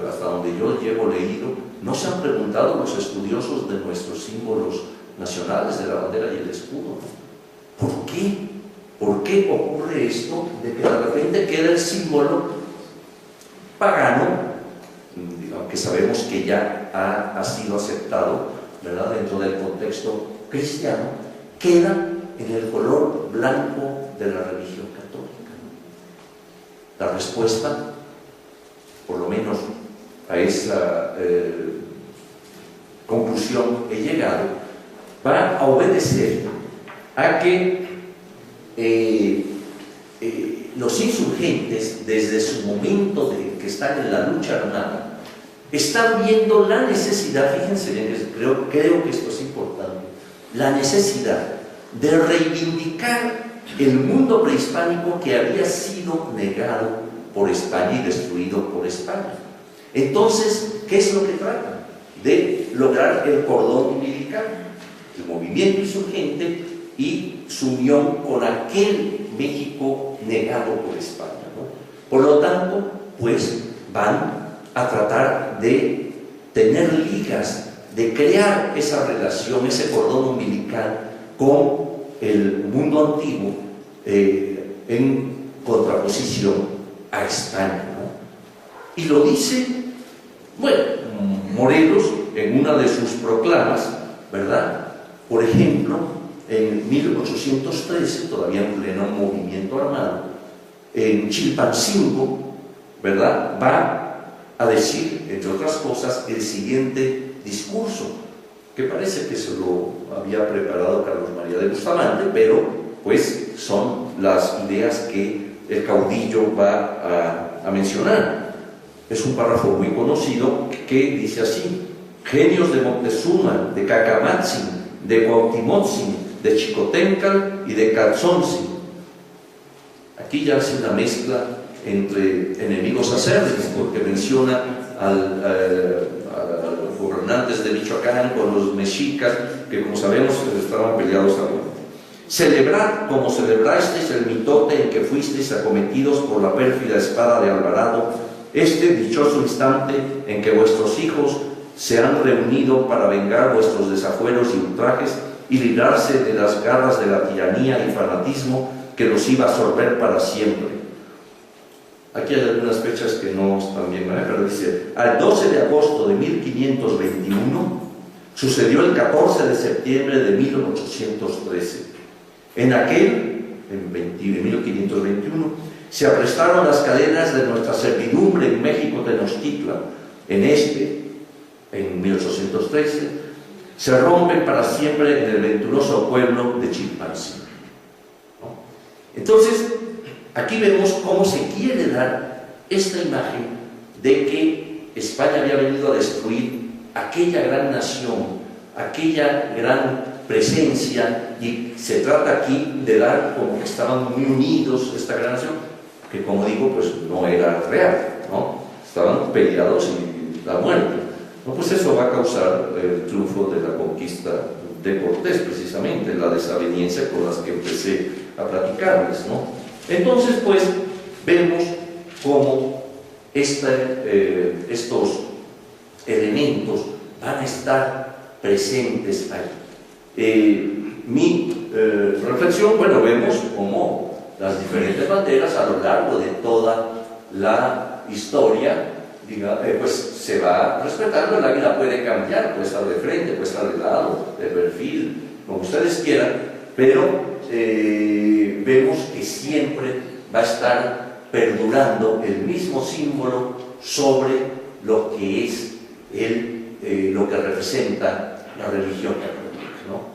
Speaker 4: hasta donde yo llevo leído, no se han preguntado los estudiosos de nuestros símbolos nacionales, de la bandera y el escudo. ¿Por qué? ¿Por qué ocurre esto de que de repente queda el símbolo pagano, aunque sabemos que ya ha sido aceptado, ¿verdad?, dentro del contexto cristiano, queda en el color blanco de la religión católica? La respuesta, por lo menos a esa conclusión he llegado, va a obedecer a que los insurgentes, desde su momento de que están en la lucha armada, están viendo la necesidad, fíjense bien, creo que esto es importante, la necesidad de reivindicar el mundo prehispánico que había sido negado por España y destruido por España. Entonces, ¿qué es lo que tratan? De lograr el cordón umbilical, el movimiento insurgente y su unión con aquel México negado por España, ¿no? Por lo tanto, pues van a tratar de tener ligas, de crear esa relación, ese cordón umbilical con el mundo antiguo en contraposición a España, ¿no? Y lo dice, bueno, Morelos en una de sus proclamas, ¿verdad? Por ejemplo, en 1813, todavía en pleno movimiento armado, en Chilpancingo, ¿verdad?, va a decir, entre otras cosas, el siguiente discurso, que parece que se lo había preparado Carlos María de Bustamante, pero pues son las ideas que el caudillo va a mencionar. Es un párrafo muy conocido que dice así: genios de Moctezuma, de Cacamatzin, de Cuauhtimotzin, de Chicotencal y de Calzoncin. Aquí ya hace una mezcla entre enemigos acérrimos, porque menciona a los gobernantes de Michoacán con los mexicas, que como sabemos estaban peleados a muerte. Celebrad como celebrasteis el mitote en que fuisteis acometidos por la pérfida espada de Alvarado, este dichoso instante en que vuestros hijos se han reunido para vengar vuestros desafueros y ultrajes y librarse de las garras de la tiranía y fanatismo que los iba a absorber para siempre. Aquí hay algunas fechas que no están bien, ¿eh? Pero dice, al 12 de agosto de 1521 sucedió el 14 de septiembre de 1813. En aquel, en 1521, se aprestaron las cadenas de nuestra servidumbre en México Tenochtitlan. En 1813, se rompen para siempre en el venturoso pueblo de Chilpancingo, ¿no? Entonces, aquí vemos cómo se quiere dar esta imagen de que España había venido a destruir aquella gran nación, aquella gran presencia, y se trata aquí de dar como que estaban muy unidos esta gran nación, que como digo, pues no era real, ¿no? Estaban peleados y la muerte. No, pues eso va a causar el triunfo de la conquista de Cortés, precisamente, la desaveniencia con las que empecé a platicarles, ¿no? Entonces, pues, vemos cómo estos elementos van a estar presentes ahí. Mi reflexión, bueno, vemos cómo las diferentes banderas a lo largo de toda la historia, pues se va respetando. El águila puede cambiar, puede estar de frente, puede estar de lado, de perfil, como ustedes quieran, pero vemos que siempre va a estar perdurando el mismo símbolo sobre lo que es lo que representa la religión católica, ¿no?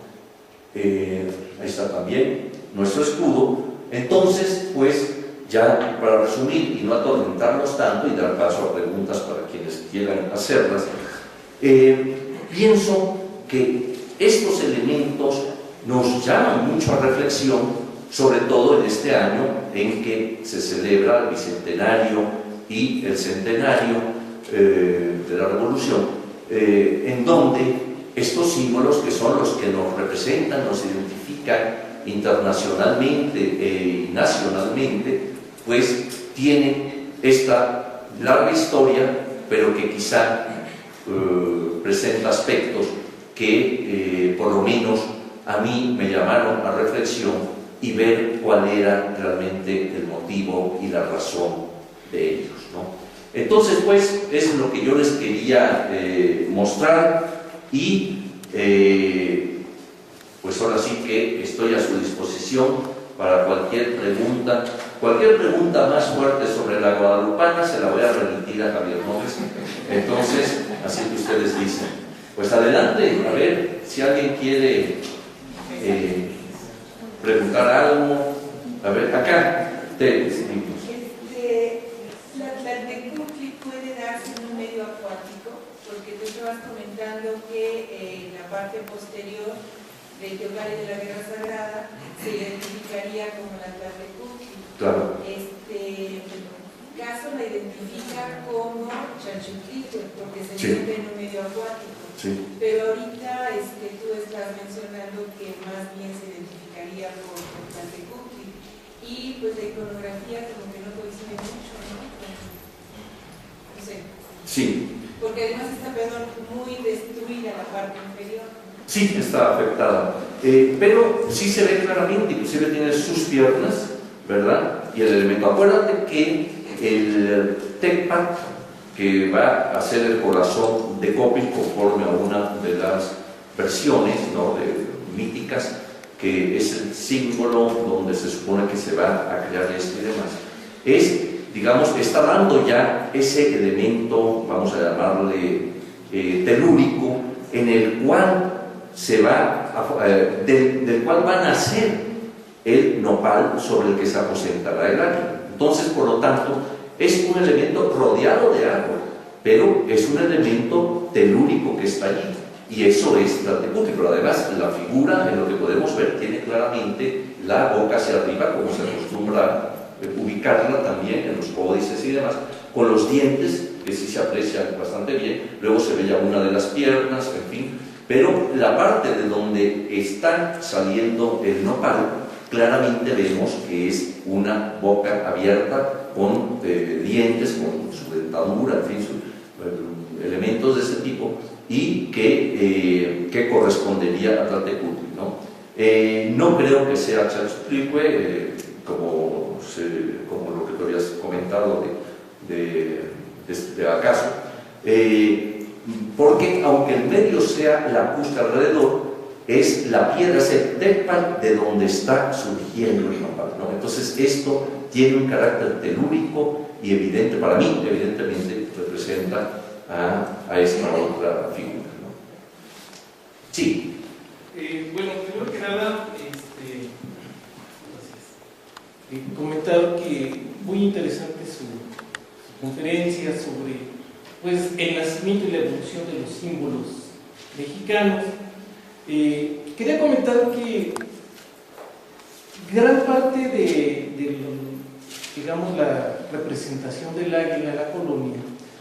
Speaker 4: Ahí está también nuestro escudo. Entonces, pues, ya para resumir y no atormentarnos tanto y dar paso a preguntas para quienes quieran hacerlas, pienso que estos elementos nos llaman mucho a reflexión, sobre todo en este año en que se celebra el bicentenario y el centenario de la Revolución, en donde estos símbolos, que son los que nos representan, nos identifican internacionalmente y nacionalmente, pues tienen esta larga historia, pero que quizá presenta aspectos que por lo menos a mí me llamaron a reflexión y ver cuál era realmente el motivo y la razón de ellos, ¿no? Entonces, pues, es lo que yo les quería mostrar y pues ahora sí que estoy a su disposición para cualquier pregunta más fuerte sobre la guadalupana. Se la voy a remitir a Javier Móvez. Entonces, así que ustedes dicen. Pues adelante, a ver si alguien quiere preguntar algo. A ver, acá te seguimos.
Speaker 5: La Tlaltecutli puede darse en un medio acuático, porque tú estabas comentando que en la parte posterior del Teocalli de la Guerra Sagrada se identificaría como la Tlaltecutli.
Speaker 4: Claro.
Speaker 5: Caso la identifica como Chalchutlicue, porque se
Speaker 4: Sí.
Speaker 5: encuentra en un medio acuático.
Speaker 4: Sí.
Speaker 5: Pero ahorita tú estás mencionando que más bien se identificaría por Tlaltecutli. Y pues la iconografía como que no coincide mucho, ¿no? No sé.
Speaker 4: Sí.
Speaker 5: Porque además está muy destruida la parte inferior.
Speaker 4: Sí, está afectada. Pero sí se ve claramente, inclusive tiene sus piernas, ¿verdad? Y el elemento. Acuérdate que el Tecpat, que va a ser el corazón de Copil conforme a una de las versiones, ¿no?, míticas, que es el símbolo donde se supone que se va a crear esto y demás, digamos, está dando ya ese elemento, vamos a llamarle telúrico, en el cual se va del cual va a nacer el nopal sobre el que se aposentará el águila. Entonces, por lo tanto, es un elemento rodeado de agua, pero es un elemento telúrico que está allí, y eso es Tlaltecutli. Pero además, la figura, en lo que podemos ver, tiene claramente la boca hacia arriba, como se acostumbra ubicarla también en los códices y demás, con los dientes, que sí se aprecian bastante bien. Luego se ve ya una de las piernas, en fin, pero la parte de donde está saliendo el nopal, claramente vemos que es una boca abierta con dientes, con su dentadura, en fin, elementos de ese tipo, y que correspondería a Tlaltecutli, ¿no? No creo que sea Chalchutlicue, como lo que tú habías comentado de acaso, porque aunque el medio sea la cusca alrededor, es la piedra, es el Tecpat de donde está surgiendo el nopal, ¿no? Entonces esto tiene un carácter telúrico y evidente, para mí evidentemente representa a esta otra figura, ¿no? Sí.
Speaker 6: Bueno, primero que nada, comentar que muy interesante su conferencia sobre pues, el nacimiento y la evolución de los símbolos mexicanos. Quería comentar que gran parte de digamos, la representación del águila en la colonia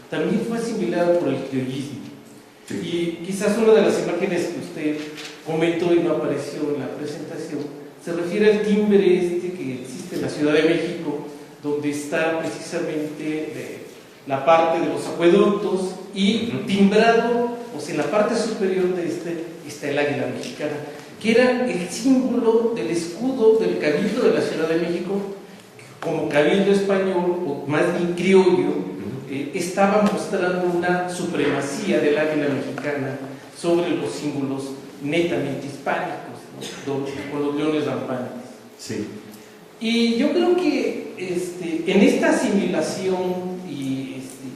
Speaker 6: también fue asimilada por el criollismo. Y quizás una de las imágenes que usted comentó y no apareció en la presentación se refiere al timbre que existe en la Ciudad de México, donde está precisamente la parte de los acueductos y timbrado, o sea, en la parte superior de está el águila mexicana, que era el símbolo del escudo del Cabildo de la Ciudad de México, como Cabildo español, o más bien criollo, estaba mostrando una supremacía del águila mexicana sobre los símbolos netamente hispánicos, ¿no?, con los leones rampantes.
Speaker 4: Sí.
Speaker 6: Y yo creo que en esta asimilación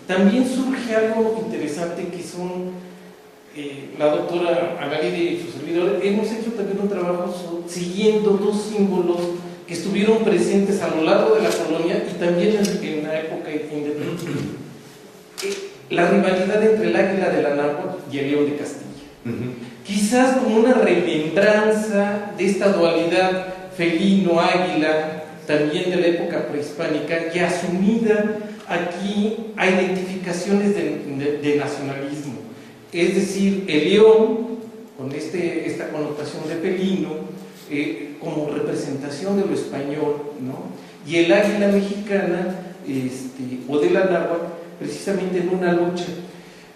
Speaker 6: también surge algo interesante, que son la doctora Agalide y su servidor hemos hecho también un trabajo siguiendo dos símbolos que estuvieron presentes a lo largo de la colonia y también en la época independiente. La rivalidad entre el águila de la Náhuatl y el león de Castilla. Quizás como una remembranza de esta dualidad felino-águila, también de la época prehispánica, ya asumida aquí a identificaciones de nacionalismo. Es decir, el león, con esta connotación de felino, como representación de lo español, ¿no?, y el águila mexicana, o de la Náhuatl, precisamente en una lucha.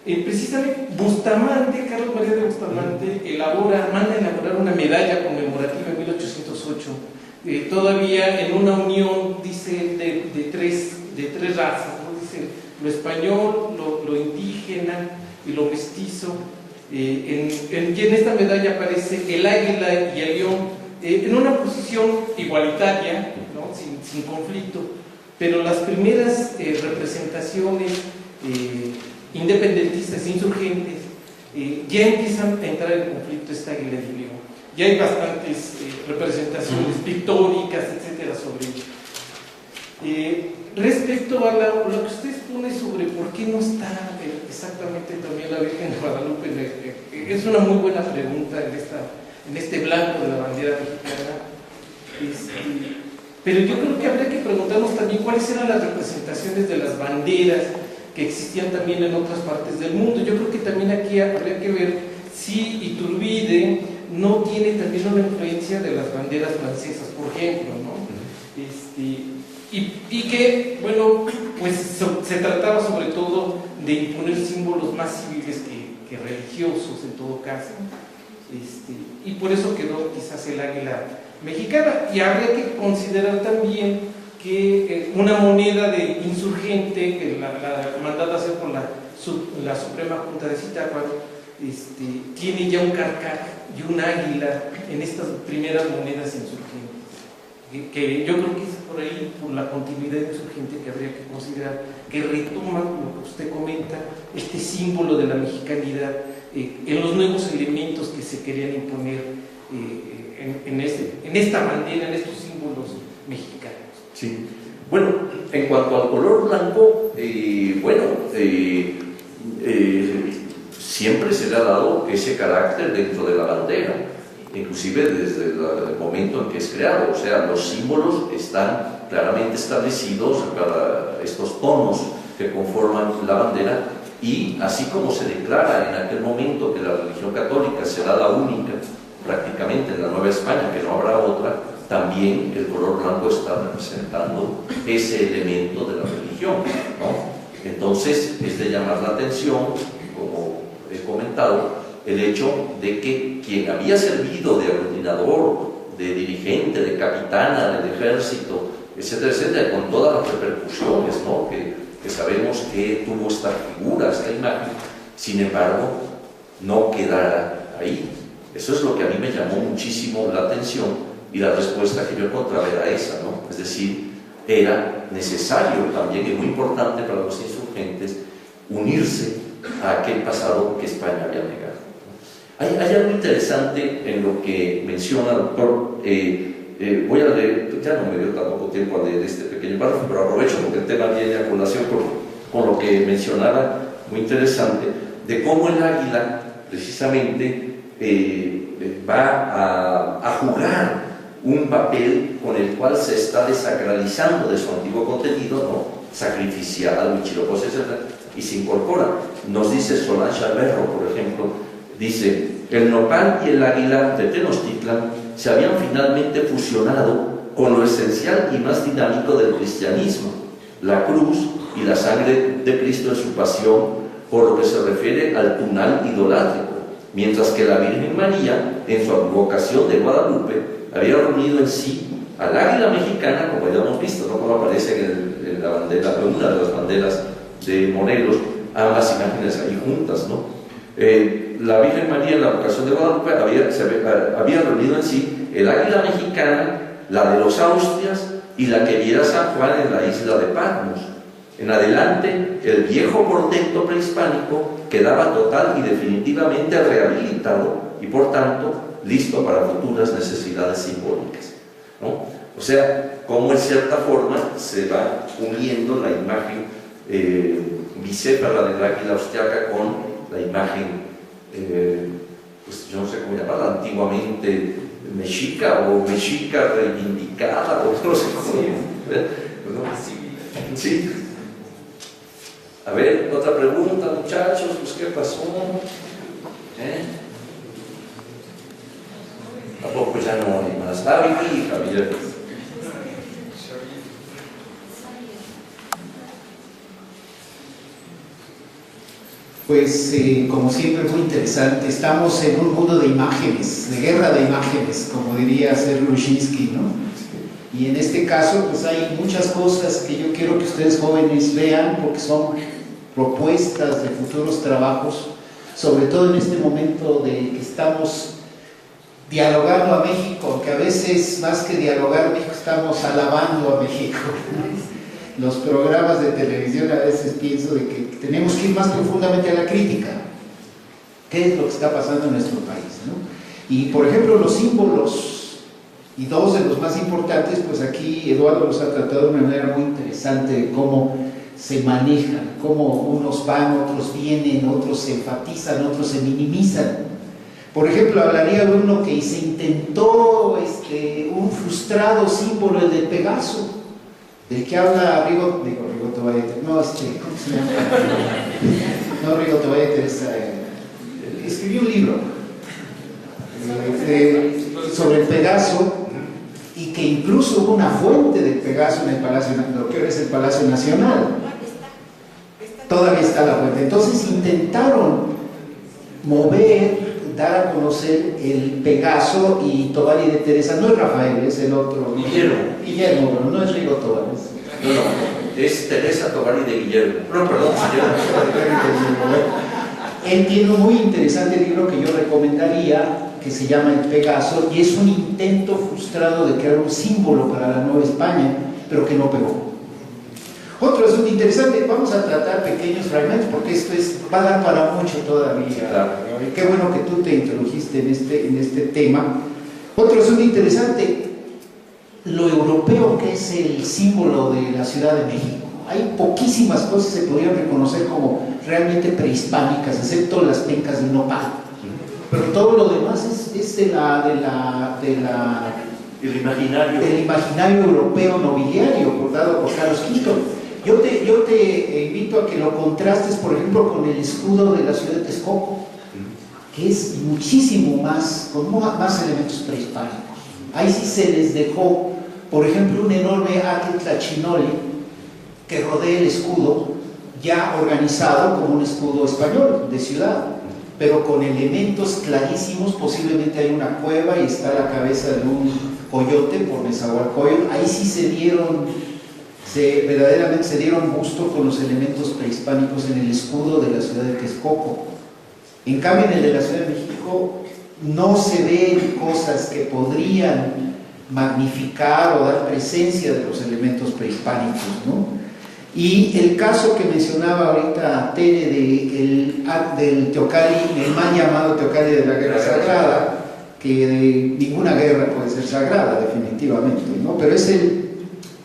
Speaker 6: Precisamente Bustamante, Carlos María de Bustamante, manda a elaborar una medalla conmemorativa en 1808, todavía en una unión, dice, de tres razas, ¿no? Dice lo español, lo indígena y lo mestizo. Y en esta medalla aparece el águila y el león en una posición igualitaria, ¿no?, sin conflicto, pero las primeras representaciones independentistas, insurgentes, ya empiezan a entrar en conflicto esta águila de León. Ya hay bastantes representaciones pictóricas, etcétera, sobre ello. Respecto a lo que usted expone sobre por qué no está exactamente también la Virgen de Guadalupe, es una muy buena pregunta en este blanco de la bandera mexicana. Pero yo creo que habría que preguntarnos también cuáles eran las representaciones de las banderas que existían también en otras partes del mundo. Yo creo que también aquí habría que ver si Iturbide no tiene también una influencia de las banderas francesas, por ejemplo, ¿no? Y que, bueno, pues se trataba sobre todo de imponer símbolos más civiles que religiosos en todo caso, y por eso quedó quizás el águila mexicana. Y habría que considerar también que una moneda de insurgente, que la mandada a hacer por la Suprema Junta de Zitácuaro, tiene ya un carcaj y un águila en estas primeras monedas insurgentes. Que yo creo que es por ahí, por la continuidad insurgente, que habría que considerar que retoma, lo que usted comenta, este símbolo de la mexicanidad en los nuevos elementos que se querían imponer en esta bandera, en estos símbolos mexicanos.
Speaker 4: Sí. Bueno, en cuanto al color blanco, siempre se le ha dado ese carácter dentro de la bandera, inclusive desde el momento en que es creado. O sea, los símbolos están claramente establecidos para estos tonos que conforman la bandera, y así como se declara en aquel momento que la religión católica será la única prácticamente en la Nueva España, que no habrá otra, también el color blanco está representando ese elemento de la religión, ¿no? Entonces es de llamar la atención, como he comentado, el hecho de que quien había servido de aglutinador, de dirigente, de capitana del ejército, etcétera, etcétera, con todas las repercusiones, ¿no?, que sabemos que tuvo esta figura, esta imagen, sin embargo, no quedara ahí. Eso es lo que a mí me llamó muchísimo la atención, y la respuesta que yo encontraba era esa, ¿no? Es decir, era necesario también, y muy importante para los insurgentes, unirse a aquel pasado que España había negado. Hay algo interesante en lo que menciona el doctor. Voy a leer, ya no me dio tampoco tiempo a leer este pequeño párrafo, pero aprovecho porque el tema viene a colación con lo que mencionaba, muy interesante, de cómo el águila precisamente va a jugar un papel con el cual se está desacralizando de su antiguo contenido, ¿no?, sacrificial, huichilopos, etc., y se incorpora. Nos dice Solange Alberro, por ejemplo, dice: el nopal y el águila de Tenochtitlan se habían finalmente fusionado con lo esencial y más dinámico del cristianismo, la cruz y la sangre de Cristo en su pasión, por lo que se refiere al tunal idolátrico, mientras que la Virgen María, en su advocación de Guadalupe, había reunido en sí al águila mexicana, como ya hemos visto, ¿no?, como aparece en la bandera, en una de las banderas de Morelos, ambas imágenes ahí juntas, ¿no? La Virgen María, en la advocación de Guadalupe, había reunido en sí el águila mexicana, la de los Austrias y la que viera San Juan en la isla de Patmos. En adelante, el viejo portento prehispánico quedaba total y definitivamente rehabilitado y, por tanto, listo para futuras necesidades simbólicas, ¿no? O sea, como en cierta forma se va uniendo la imagen bicéfala del águila austriaca con la imagen, pues yo no sé cómo llamarla, antiguamente mexica o mexica reivindicada, o no sé cómo, ¿no? Sí. A ver, otra pregunta, muchachos, pues ¿qué pasó? Tampoco ya no hay más. David y Javier.
Speaker 3: Pues como siempre muy interesante, estamos en un mundo de imágenes, de guerra de imágenes, como diría Sergei Lushinsky, ¿no? Y en este caso pues hay muchas cosas que yo quiero que ustedes jóvenes vean, porque son propuestas de futuros trabajos, sobre todo en este momento de que estamos dialogando a México, aunque a veces más que dialogar México estamos alabando a México. Los programas de televisión a veces pienso de que tenemos que ir más profundamente a la crítica. qué es lo que está pasando en nuestro país, ¿no? Y por ejemplo los símbolos, y dos de los más importantes, pues aquí Eduardo los ha tratado de una manera muy interesante de cómo se manejan, cómo unos van, otros vienen, otros se enfatizan, otros se minimizan. Por ejemplo, hablaría de uno que se intentó un frustrado símbolo, el del Pegaso, del que habla Rigoletto Valleter, ¿cómo se llama? No, Rigoletto Valleter, escribió un libro sobre el Pegaso, y que incluso hubo una fuente del Pegaso en el Palacio, lo que ahora es el Palacio Nacional. Todavía está la fuente. Entonces intentaron mover, dar a conocer el Pegaso, y Toballi de Teresa, no es Rafael, es el otro. Guillermo, pero no es Rigo Toballi.
Speaker 4: No, es Teresa Toballi de Guillermo. No, perdón,
Speaker 3: Él tiene un muy interesante libro que yo recomendaría, que se llama El Pegaso, y es un intento frustrado de crear un símbolo para la Nueva España, pero que no pegó. Otro asunto interesante, vamos a tratar pequeños fragmentos, porque esto va a dar para mucho todavía.
Speaker 4: Claro.
Speaker 3: Qué bueno que tú te introdujiste en este tema. Otro asunto interesante, lo europeo que es el símbolo de la Ciudad de México. Hay poquísimas cosas que se podrían reconocer como realmente prehispánicas, excepto las pencas de nopal. Pero todo lo demás es del imaginario europeo nobiliario, dado por Carlos V. Yo te invito a que lo contrastes, por ejemplo, con el escudo de la ciudad de Texcoco, que es muchísimo más, con más elementos prehispánicos. Ahí sí se les dejó, por ejemplo, un enorme Atlachinoli que rodea el escudo, ya organizado como un escudo español de ciudad, pero con elementos clarísimos. Posiblemente hay una cueva y está la cabeza de un coyote por Nezahualcóyotl. Ahí sí verdaderamente se dieron gusto con los elementos prehispánicos en el escudo de la ciudad de Texcoco. En cambio, en el de la Ciudad de México no se ven cosas que podrían magnificar o dar presencia de los elementos prehispánicos, ¿no? Y el caso que mencionaba ahorita Tere del Teocalli, el mal llamado Teocalli de la Guerra Sagrada, que de ninguna guerra puede ser sagrada, definitivamente, ¿no? Pero es el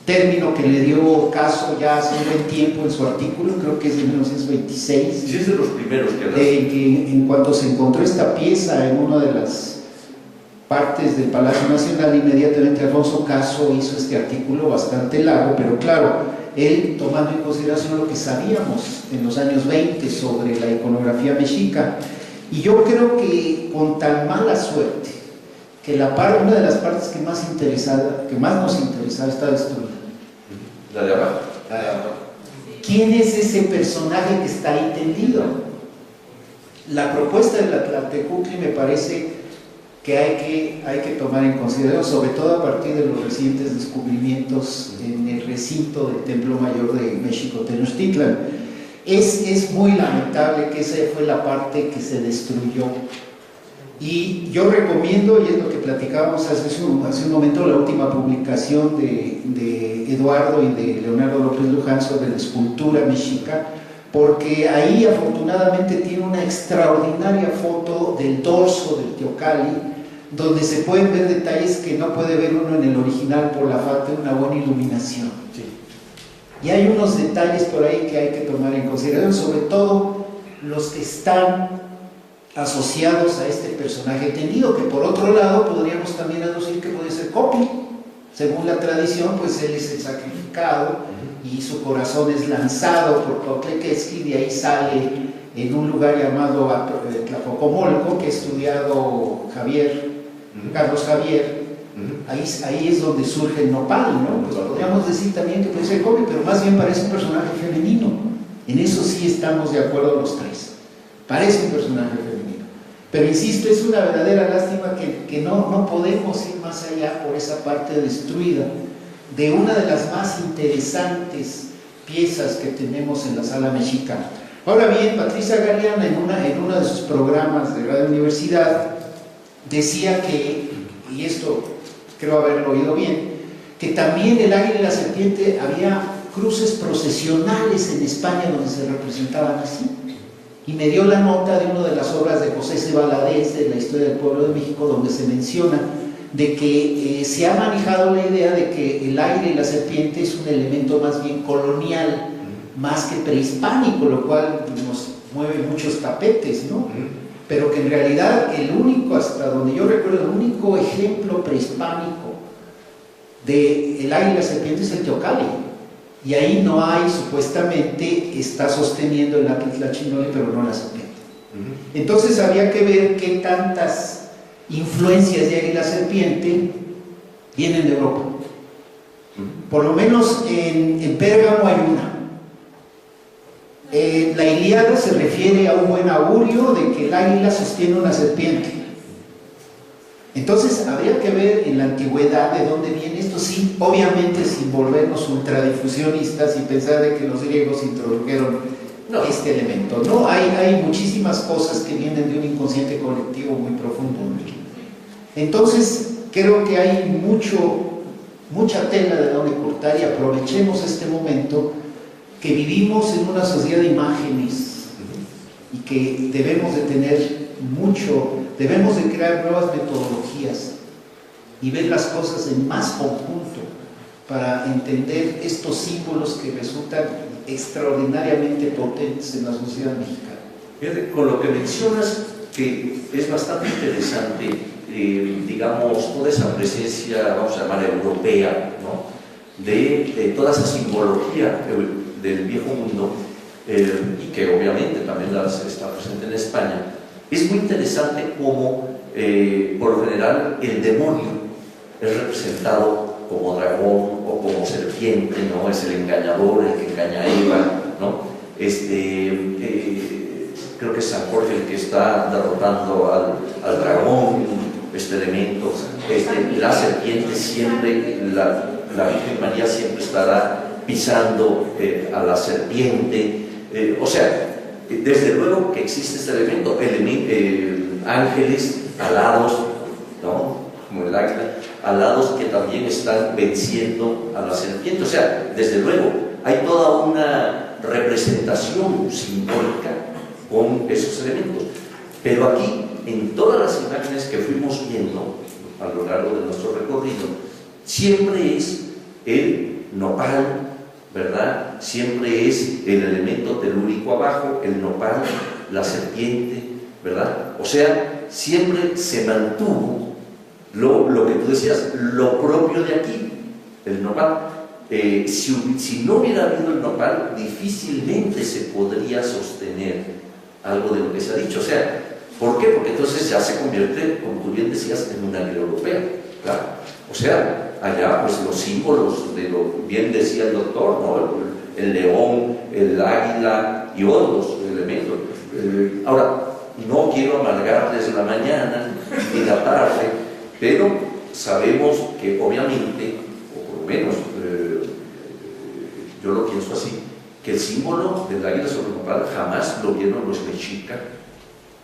Speaker 3: término que le dio caso ya hace un buen tiempo en su artículo, creo que es de 1926.
Speaker 4: Sí, es de los primeros
Speaker 3: en cuanto se encontró esta pieza en una de las partes del Palacio Nacional, inmediatamente Alfonso Caso hizo este artículo bastante largo, pero claro, él tomando en consideración lo que sabíamos en los años 20 sobre la iconografía mexica. Y yo creo que con tan mala suerte que una de las partes que más nos interesaba está destruida.
Speaker 4: La de abajo.
Speaker 3: ¿Quién es ese personaje que está ahí tendido? La propuesta de la Tlaltecutli me parece que hay que tomar en consideración, sobre todo a partir de los recientes descubrimientos en el recinto del Templo Mayor de México, Tenochtitlan. Es muy lamentable que esa fue la parte que se destruyó. Y yo recomiendo, y es lo que platicábamos hace un momento, la última publicación de Eduardo y de Leonardo López Luján sobre la escultura mexica, porque ahí afortunadamente tiene una extraordinaria foto del dorso del Teocalli, donde se pueden ver detalles que no puede ver uno en el original por la falta de una buena iluminación.
Speaker 4: Sí.
Speaker 3: Y hay unos detalles por ahí que hay que tomar en consideración, sobre todo los que están asociados a este personaje tendido, que por otro lado podríamos también aducir que puede ser Copi. Según la tradición, pues él es el sacrificado y su corazón es lanzado por Cuautlequetzli, y de ahí sale en un lugar llamado Tlapocomolco, que ha estudiado Carlos Javier. Ahí es donde surge el nopal, ¿no? Pues podríamos decir también que puede ser Copi, pero más bien parece un personaje femenino. En eso sí estamos de acuerdo los tres. Parece un personaje femenino. Pero insisto, es una verdadera lástima que no podemos ir más allá por esa parte destruida de una de las más interesantes piezas que tenemos en la sala mexicana. Ahora bien, Patricia Galeana en uno de sus programas de Radio Universidad decía que, y esto creo haberlo oído bien, que también el águila y la serpiente había cruces procesionales en España donde se representaban así. y me dio la nota de una de las obras de José C. Valadez, de la historia del pueblo de México, donde se menciona de que se ha manejado la idea de que el águila y la serpiente es un elemento más bien colonial, más que prehispánico, lo cual nos mueve muchos tapetes, ¿no? Pero que en realidad el único, hasta donde yo recuerdo, el único ejemplo prehispánico de el águila y la serpiente es el teocalli, y ahí no hay, supuestamente, está sosteniendo el Aquitlachinole, pero no la serpiente. Entonces había que ver qué tantas influencias de águila serpiente vienen de Europa. Por lo menos en Pérgamo hay una. La Ilíada se refiere a un buen augurio de que el águila sostiene una serpiente. Entonces habría que ver en la antigüedad de dónde viene esto, sí, obviamente sin volvernos ultradifusionistas y pensar de que los griegos introdujeron este elemento. No, hay muchísimas cosas que vienen de un inconsciente colectivo muy profundo. Entonces creo que hay mucha tela de donde cortar, y aprovechemos este momento que vivimos en una sociedad de imágenes y que debemos de tener debemos de crear nuevas metodologías y ver las cosas en más conjunto para entender estos símbolos que resultan extraordinariamente potentes en la sociedad mexicana.
Speaker 4: Fíjate, con lo que mencionas, que es bastante interesante, digamos, toda esa presencia, vamos a llamar europea, ¿no? de toda esa simbología del viejo mundo, y que obviamente también está presente en España. Es muy interesante cómo, por lo general, el demonio es representado como dragón o como serpiente, ¿no? Es el engañador, el que engaña a Eva, ¿no? Creo que es San Jorge el que está derrotando al dragón, este elemento. La serpiente siempre, la Virgen María siempre estará pisando a la serpiente. O sea, desde luego que existe este elemento, ángeles alados, ¿no? Como el águila, alados que también están venciendo a la serpiente. O sea, desde luego, hay toda una representación simbólica con esos elementos. Pero aquí, en todas las imágenes que fuimos viendo a lo largo de nuestro recorrido, siempre es el nopal, ¿verdad? Siempre es el elemento telúrico abajo, el nopal, la serpiente, ¿verdad? O sea, siempre se mantuvo lo que tú decías, lo propio de aquí, el nopal. Si no hubiera habido el nopal, difícilmente se podría sostener algo de lo que se ha dicho. O sea, ¿por qué? Porque entonces ya se convierte, como tú bien decías, en una águila europea, claro. O sea, allá pues los símbolos de lo bien decía el doctor, ¿no? El león, el águila y otros elementos. Ahora, no quiero amargarles la mañana ni la tarde, pero sabemos que obviamente, o por lo menos yo lo pienso así, que el símbolo del águila sobre el nopal jamás lo vieron los mexicas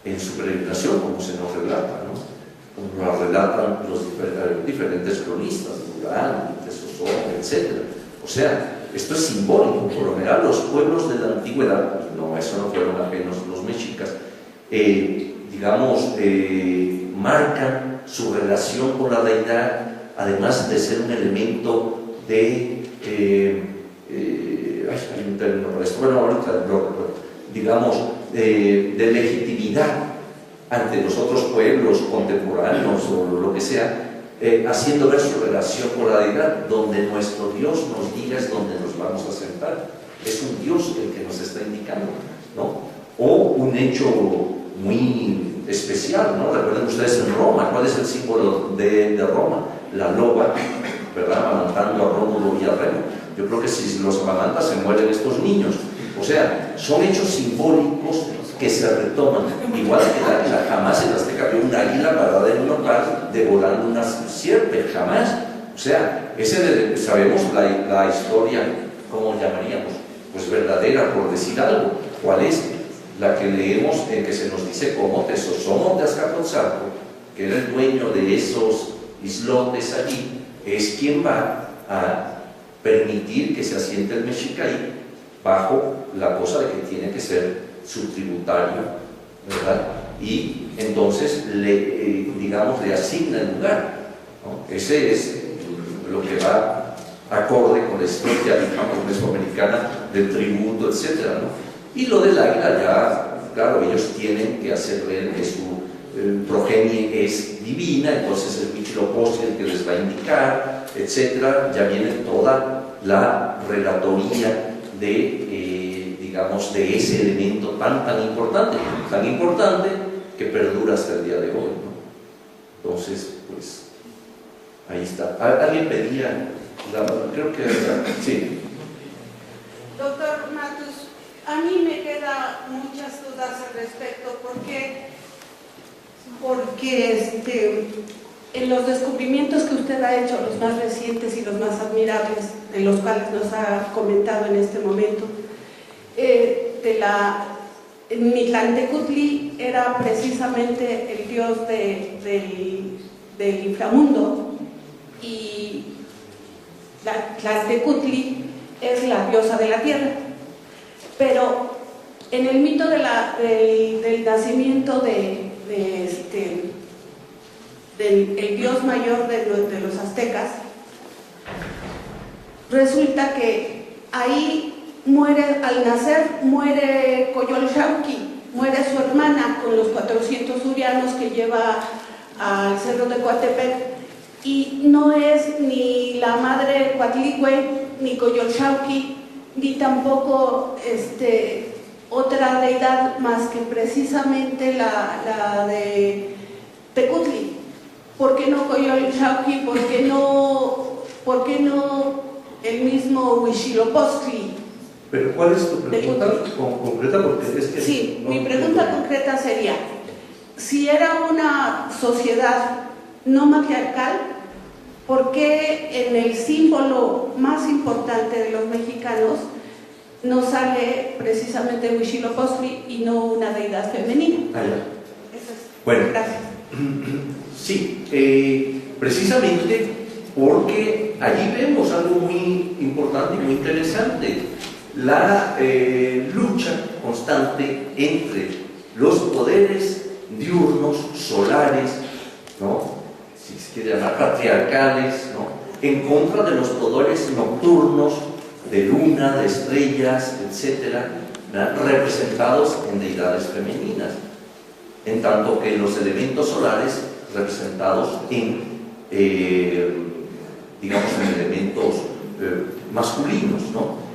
Speaker 4: en su peregrinación, como se nos relata, ¿no? Como lo relatan los diferentes cronistas, Durán, Tesosón, etc. O sea, esto es simbólico. Por lo general, los pueblos de la antigüedad, no, eso no fueron apenas los mexicas, digamos, marcan su relación con la deidad, además de ser un elemento de hay un término para esto, bueno, ahorita digamos, de legitimidad ante los otros pueblos contemporáneos o lo que sea, haciendo ver su relación con la deidad. Donde nuestro Dios nos diga es donde nos vamos a sentar. Es un Dios el que nos está indicando, ¿no? O un hecho muy especial, ¿no? Recuerden ustedes en Roma, ¿cuál es el símbolo de Roma? La loba, ¿verdad? Amamantando a Rómulo y a Remo. Yo creo que si los amamanta se mueren estos niños. O sea, son hechos simbólicos que se retoman. Igual que el águila, jamás en Azteca vio un águila parada en un nopal devorando una sierpe, jamás. O sea, sabemos la historia, ¿cómo llamaríamos? Pues verdadera, por decir algo. ¿Cuál es? La que leemos en que se nos dice cómo Tesosón de Azcapotzalco, que era el dueño de esos islotes allí, es quien va a permitir que se asiente el Mexicay bajo la cosa de que tiene que ser subtributario, ¿verdad? Y entonces digamos, le asigna el lugar, ¿no? Ese es lo que va acorde con la historia, digamos, mesoamericana del tributo, etcétera, ¿no? Y lo del águila ya, claro, ellos tienen que hacer ver que su progenie es divina, entonces es Huitzilopochtli el que les va a indicar, etcétera. Ya viene toda la relatoría de, digamos, de ese elemento tan importante que perdura hasta el día de hoy, ¿no? Entonces, pues, ahí está. ¿Alguien pedía? Creo que sí.
Speaker 7: Doctor Matus, a mí me quedan muchas dudas al respecto, porque en los descubrimientos que usted ha hecho, los más recientes y los más admirables, de los cuales nos ha comentado en este momento, Mictlantecutli era precisamente el dios del inframundo, y Tlaltecutli es la diosa de la tierra. Pero en el mito del nacimiento del dios mayor de los aztecas, resulta que ahí al nacer muere Coyolxauhqui, muere su hermana con los 400 urianos que lleva al cerro de Coatepec, y no es ni la madre Coatlicue, ni Coyolxauhqui, ni tampoco otra deidad más que precisamente la de Tecutli. ¿Por qué no Coyolxauhqui? ¿Por qué no el mismo Huitzilopochtli?
Speaker 4: Pero ¿cuál es tu pregunta concreta? Porque es que
Speaker 7: sí,
Speaker 4: no,
Speaker 7: mi pregunta concreta sería, si era una sociedad no matriarcal, ¿por qué en el símbolo más importante de los mexicanos no sale precisamente Huitzilopochtli y no una deidad femenina? Eso es.
Speaker 4: Bueno,
Speaker 7: gracias.
Speaker 4: Sí, precisamente porque allí vemos algo muy importante y muy interesante, la lucha constante entre los poderes diurnos, solares, ¿no?, si se quiere llamar patriarcales, ¿no?, en contra de los poderes nocturnos, de luna, de estrellas, etcétera, ¿verdad?, representados en deidades femeninas, en tanto que los elementos solares representados en, digamos, en elementos masculinos, ¿no?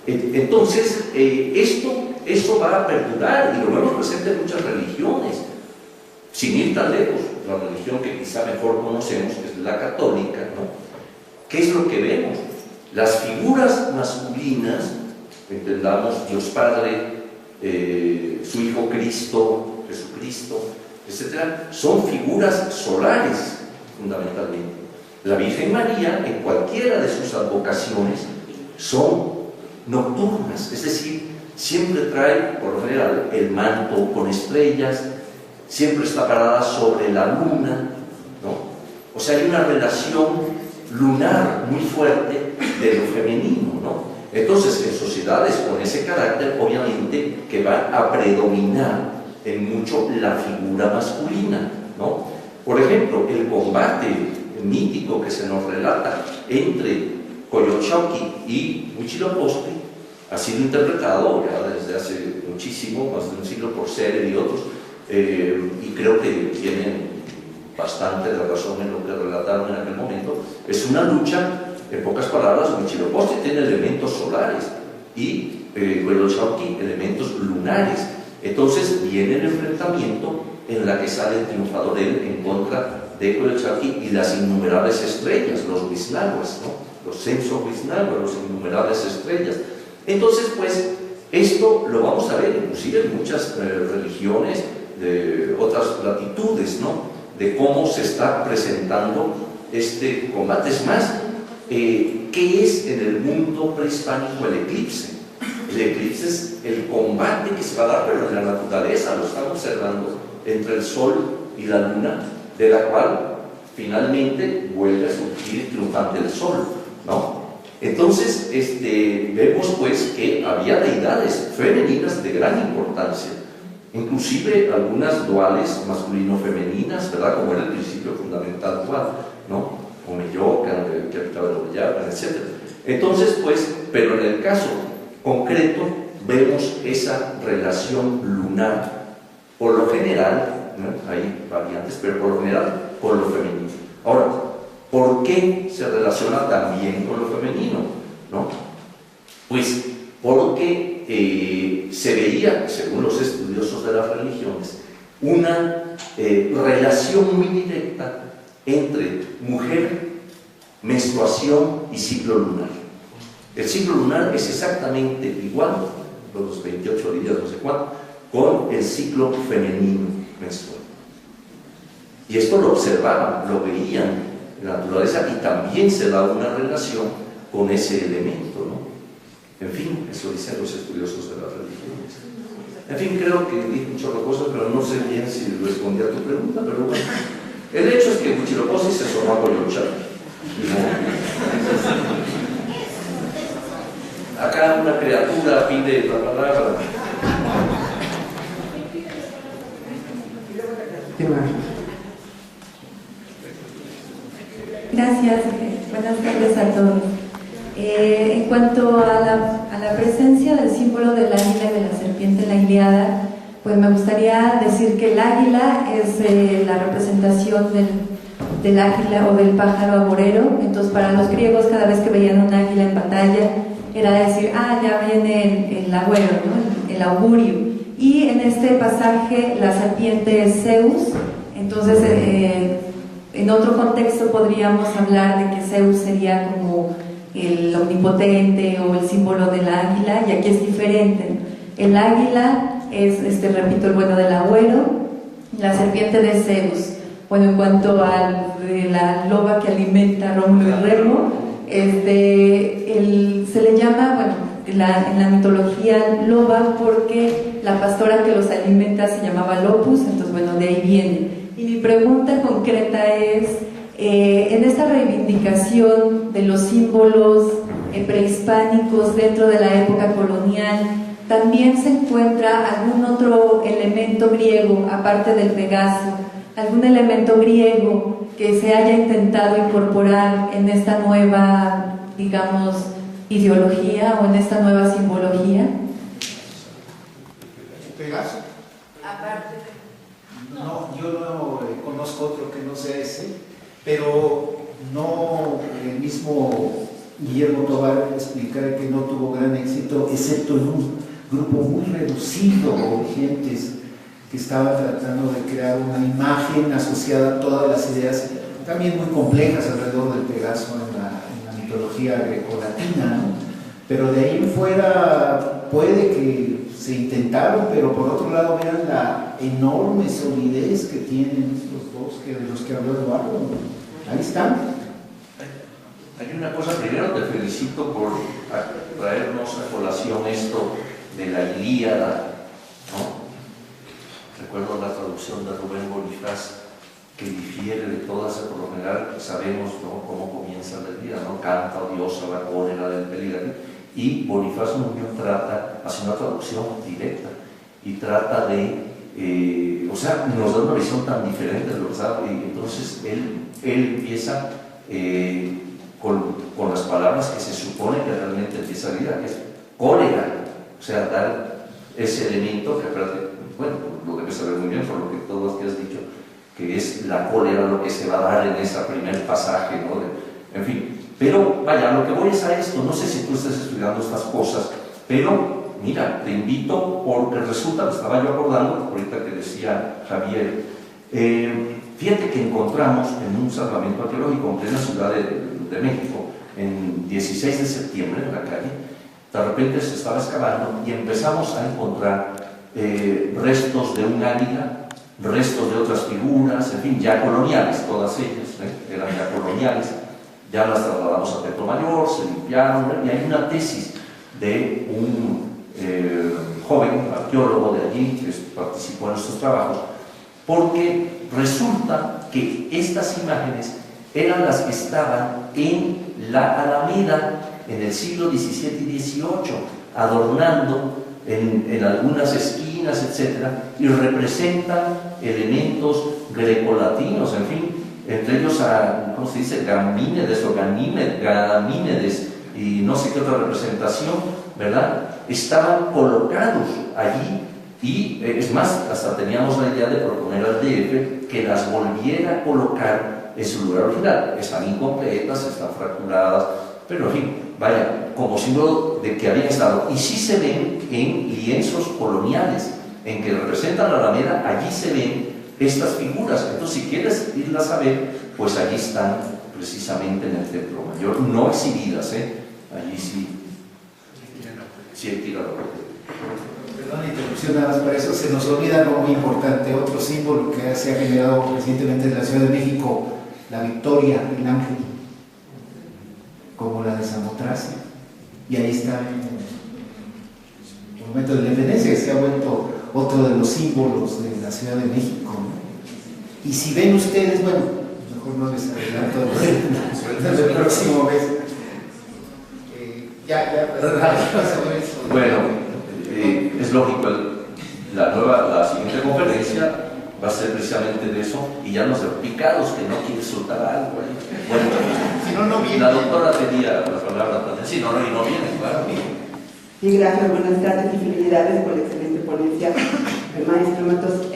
Speaker 4: Entonces, eso va a perdurar y lo vemos presente en muchas religiones, sin ir tan lejos. La religión que quizá mejor conocemos, que es la católica, ¿no? ¿Qué es lo que vemos? Las figuras masculinas, entendamos Dios Padre, su Hijo Cristo, Jesucristo, etcétera, son figuras solares fundamentalmente. La Virgen María, en cualquiera de sus advocaciones, son nocturnas, es decir, siempre trae por lo general el manto con estrellas, siempre está parada sobre la luna, ¿no? O sea, hay una relación lunar muy fuerte de lo femenino, ¿no? Entonces, en sociedades con ese carácter, obviamente que va a predominar en mucho la figura masculina, ¿no? Por ejemplo, el combate mítico que se nos relata entre Coyolxauhqui y Huitzilopochtli ha sido interpretado ya desde hace muchísimo, más de un siglo, por Serer y otros, y creo que tienen bastante de razón en lo que relataron en aquel momento. Es una lucha, en pocas palabras. Huitzilopochtli tiene elementos solares y Coyolxauhqui elementos lunares. Entonces viene el enfrentamiento en la que sale el triunfador él en contra de Coyolxauhqui y las innumerables estrellas, los Huiznahuas, ¿no?, los Censo-Huiznahuas, los innumerables estrellas. Entonces, pues, esto lo vamos a ver inclusive en muchas religiones de otras latitudes, ¿no?, de cómo se está presentando este combate. Es más, ¿qué es en el mundo prehispánico el eclipse? El eclipse es el combate que se va a dar, pero en la naturaleza lo estamos observando entre el sol y la luna, de la cual finalmente vuelve a surgir triunfante el sol, ¿no? Entonces, vemos pues que había deidades femeninas de gran importancia, inclusive algunas duales masculino-femeninas, ¿verdad? Como era el principio fundamental dual, ¿no? Omeyocan, que habitaba en Omeyocan, etc. Entonces, pues, pero en el caso concreto vemos esa relación lunar, por lo general, ¿no? Hay variantes, pero por lo general con lo femenino. Ahora, ¿por qué se relaciona también con lo femenino? ¿No? Pues porque se veía, según los estudiosos de las religiones, una relación muy directa entre mujer, menstruación y ciclo lunar. El ciclo lunar es exactamente igual, los 28 días, no sé cuánto, con el ciclo femenino menstrual. Y esto lo observaban, lo veían en la naturaleza, y también se da una relación con ese elemento, ¿no? En fin, eso dicen los estudiosos de las religiones. En fin, creo que dije muchas cosas, pero no sé bien si respondí a tu pregunta, pero bueno. El hecho es que Huitzilopochtli se formó a Coyolxauhqui. Acá una criatura pide la palabra.
Speaker 8: Gracias, buenas tardes a todos. En cuanto a la presencia del símbolo del águila y de la serpiente en la Ilíada, pues me gustaría decir que el águila es la representación del águila o del pájaro agorero. Entonces, para los griegos, cada vez que veían un águila en batalla, era decir, ya viene el agüero, ¿no? El augurio. Y en este pasaje, la serpiente es Zeus. Entonces, en otro contexto podríamos hablar de que Zeus sería como el omnipotente o el símbolo del águila, y aquí es diferente, ¿no? El águila es, repito, el bueno del agüero, la serpiente de Zeus. Bueno, en cuanto a la loba que alimenta a Rómulo y Remo, se le llama, bueno, en la mitología loba porque la pastora que los alimenta se llamaba Lopus, entonces bueno, de ahí viene. Y mi pregunta concreta es, en esta reivindicación de los símbolos prehispánicos dentro de la época colonial, ¿también se encuentra algún otro elemento griego, aparte del Pegaso, algún elemento griego que se haya intentado incorporar en esta nueva, digamos, ideología o en esta nueva simbología?
Speaker 3: ¿Pegaso?
Speaker 8: Aparte de...
Speaker 3: No, yo no conozco otro que no sea ese, pero no, el mismo Guillermo Tovar explica que no tuvo gran éxito, excepto en un grupo muy reducido de gentes que estaban tratando de crear una imagen asociada a todas las ideas también muy complejas alrededor del Pegaso en la mitología grecolatina, ¿no? Pero de ahí en fuera puede que se intentaron, pero por otro lado vean la enorme solidez que tienen estos dos de los que habló Eduardo. Ahí están.
Speaker 4: Hay una cosa, primero te felicito por traernos a colación esto de la Ilíada, ¿no? Recuerdo la traducción de Rubén Bonifaz, que difiere de todas, por lo general sabemos, ¿no?, cómo comienza la Ilíada, ¿no? Canta odiosa la cólera del peligro, y Bonifaz Muñoz hace una traducción directa y trata de, o sea, nos da una visión tan diferente de lo que sabe, y entonces él empieza con las palabras que se supone que realmente empieza a vida, que es cólera, o sea, dar ese elemento que, bueno, lo debes saber muy bien por lo que todo lo que has dicho, que es la cólera lo que se va a dar en ese primer pasaje, ¿no? En fin, pero vaya, lo que voy es a esto, no sé si tú estás estudiando estas cosas, pero mira, te invito, porque resulta, me estaba yo acordando, ahorita que decía Javier, fíjate que encontramos en un salvamento arqueológico en plena Ciudad de México, en 16 de septiembre, en la calle, de repente se estaba excavando y empezamos a encontrar restos de un águila, restos de otras figuras, en fin, ya coloniales, todas ellas, eran ya coloniales, ya las trasladamos a Petro Mayor, se limpiaron, y hay una tesis de un joven arqueólogo de allí que participó en estos trabajos, porque resulta que estas imágenes eran las que estaban en la Alameda en el siglo XVII y XVIII, adornando en algunas esquinas, etcétera, y representan elementos grecolatinos, en fin, entre ellos a, ¿cómo se dice?, Gamímedes o Gamímedes y no sé qué otra representación, ¿verdad? Estaban colocados allí y es más, hasta teníamos la idea de proponer al DF que las volviera a colocar en su lugar original. Están incompletas, están fracturadas, pero en fin, vaya, como símbolo de que habían estado. Y sí se ven en lienzos coloniales, en que representan la Alameda, allí se ven estas figuras. Entonces, si quieres irlas a ver, pues allí están precisamente en el Templo Mayor, no exhibidas, allí sí. Sí, tíralo.
Speaker 3: Perdón la interrupción, nada más para eso se nos olvida algo muy importante, otro símbolo que se ha generado recientemente en la Ciudad de México, la Victoria, el ángel, como la de Samotracia, y ahí está el momento de la independencia, que se ha vuelto otro de los símbolos de la Ciudad de México, ¿no? Y si ven ustedes, bueno, mejor no les adelanto el próximo mes.
Speaker 4: Bueno, es lógico, la siguiente conferencia va a ser precisamente de eso, y ya nos picados que no quiere soltar algo ahí. Bueno,
Speaker 3: si no, no viene.
Speaker 4: La doctora tenía la palabra también, si no, no viene, claro.
Speaker 9: Y gracias, buenas tardes y felicidades por la excelente ponencia, maestro Matos.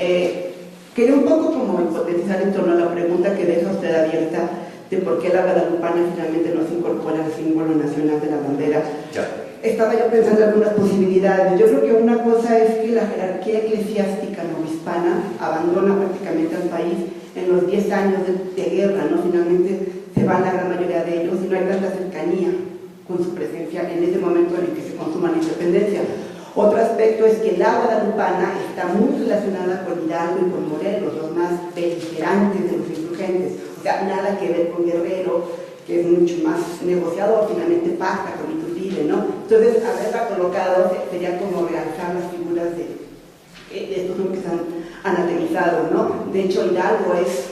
Speaker 9: Quería un poco como hipotetizar en torno a la pregunta que deja usted abierta de por qué la guadalupana finalmente no se incorpora al símbolo nacional de la bandera.
Speaker 4: Ya.
Speaker 9: Estaba yo pensando en algunas posibilidades. Yo creo que una cosa es que la jerarquía eclesiástica novohispana abandona prácticamente al país en los 10 años de guerra, ¿no? Finalmente se van la gran mayoría de ellos y no hay tanta cercanía con su presencia en ese momento en el que se consuma la independencia. Otro aspecto es que la guadalupana está muy relacionada con Hidalgo y con Morelos, los más beligerantes de los insurgentes. O sea, nada que ver con Guerrero, que es mucho más negociador, finalmente pacta con Iturbide, ¿no? Entonces, haberla colocado sería como realzar las figuras de estos hombres que se han anatomizado, ¿no? De hecho, Hidalgo es